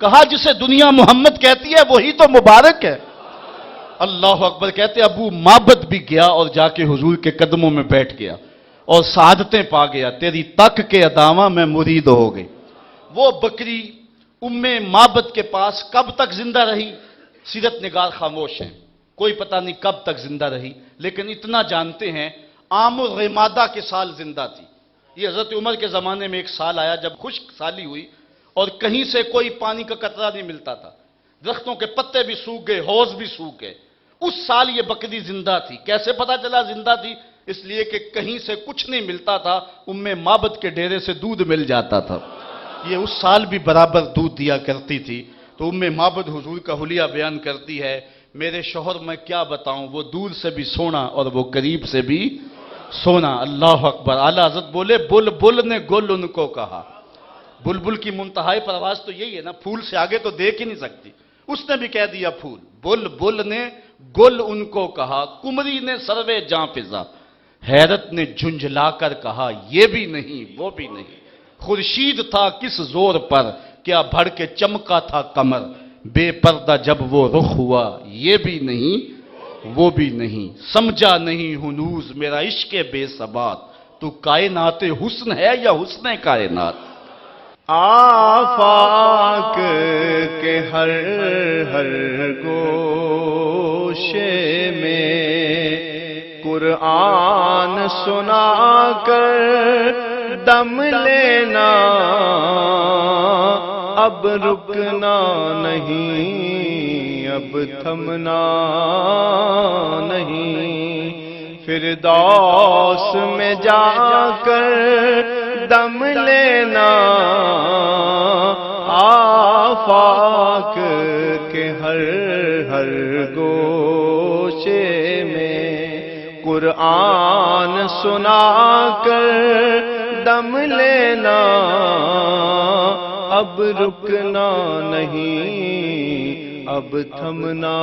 کہا جسے دنیا محمد کہتی ہے وہی تو مبارک ہے۔ اللہ اکبر، کہتے ابو معبد بھی گیا اور جا کے حضور کے قدموں میں بیٹھ گیا اور سعادتیں پا گیا، تیری تک کے ادامہ میں مرید ہو گئی۔ وہ بکری ام معبد کے پاس کب تک زندہ رہی؟ سیرت نگار خاموش ہیں، کوئی پتہ نہیں کب تک زندہ رہی، لیکن اتنا جانتے ہیں عام الغمادہ کے سال زندہ تھی۔ یہ حضرت عمر کے زمانے میں ایک سال آیا جب خشک سالی ہوئی اور کہیں سے کوئی پانی کا قطرہ نہیں ملتا تھا، درختوں کے پتے بھی سوکھ گئے، حوض بھی سوکھ گئے۔ اس سال یہ بکری زندہ تھی۔ کیسے پتا چلا زندہ تھی؟ اس لیے کہ کہیں سے کچھ نہیں ملتا تھا، ام معبد کے ڈیرے سے دودھ مل جاتا تھا۔ یہ اس سال بھی برابر دودھ دیا کرتی تھی۔ تو ام معبد حضور کا حلیہ بیان کرتی ہے، میرے شوہر میں کیا بتاؤں، وہ دور سے بھی سونا اور وہ قریب سے بھی سونا۔ اللہ اکبر، اعلیٰ حضرت بولے بلبل نے گل ان کو کہا۔ بلبل کی منتہائی پرواز تو یہی ہے نا، پھول سے آگے تو دیکھ ہی نہیں سکتی، اس نے بھی کہہ دیا پھول۔ بلبل نے گل ان کو کہا، کمری نے سروے جاں فضا، حیرت نے جھنجھلا کر کہا یہ بھی نہیں وہ بھی نہیں۔ خورشید تھا کس زور پر، کیا بھڑ کے چمکا تھا قمر، بے پردہ جب وہ رخ ہوا یہ بھی نہیں وہ بھی نہیں۔ سمجھا نہیں ہنوز میرا عشق بے ثبات، تو کائنات حسن ہے یا حسن کائنات؟ آفاق کے ہر ہر گوشے میں قرآن سنا کر دم لینا، اب رکنا نہیں اب تھمنا نہیں، فردوس میں جا کر دم لینا، آفاق کے ہر ہر گوشے میں قرآن سنا کر دم لینا، اب رکنا نہیں اب تھمنا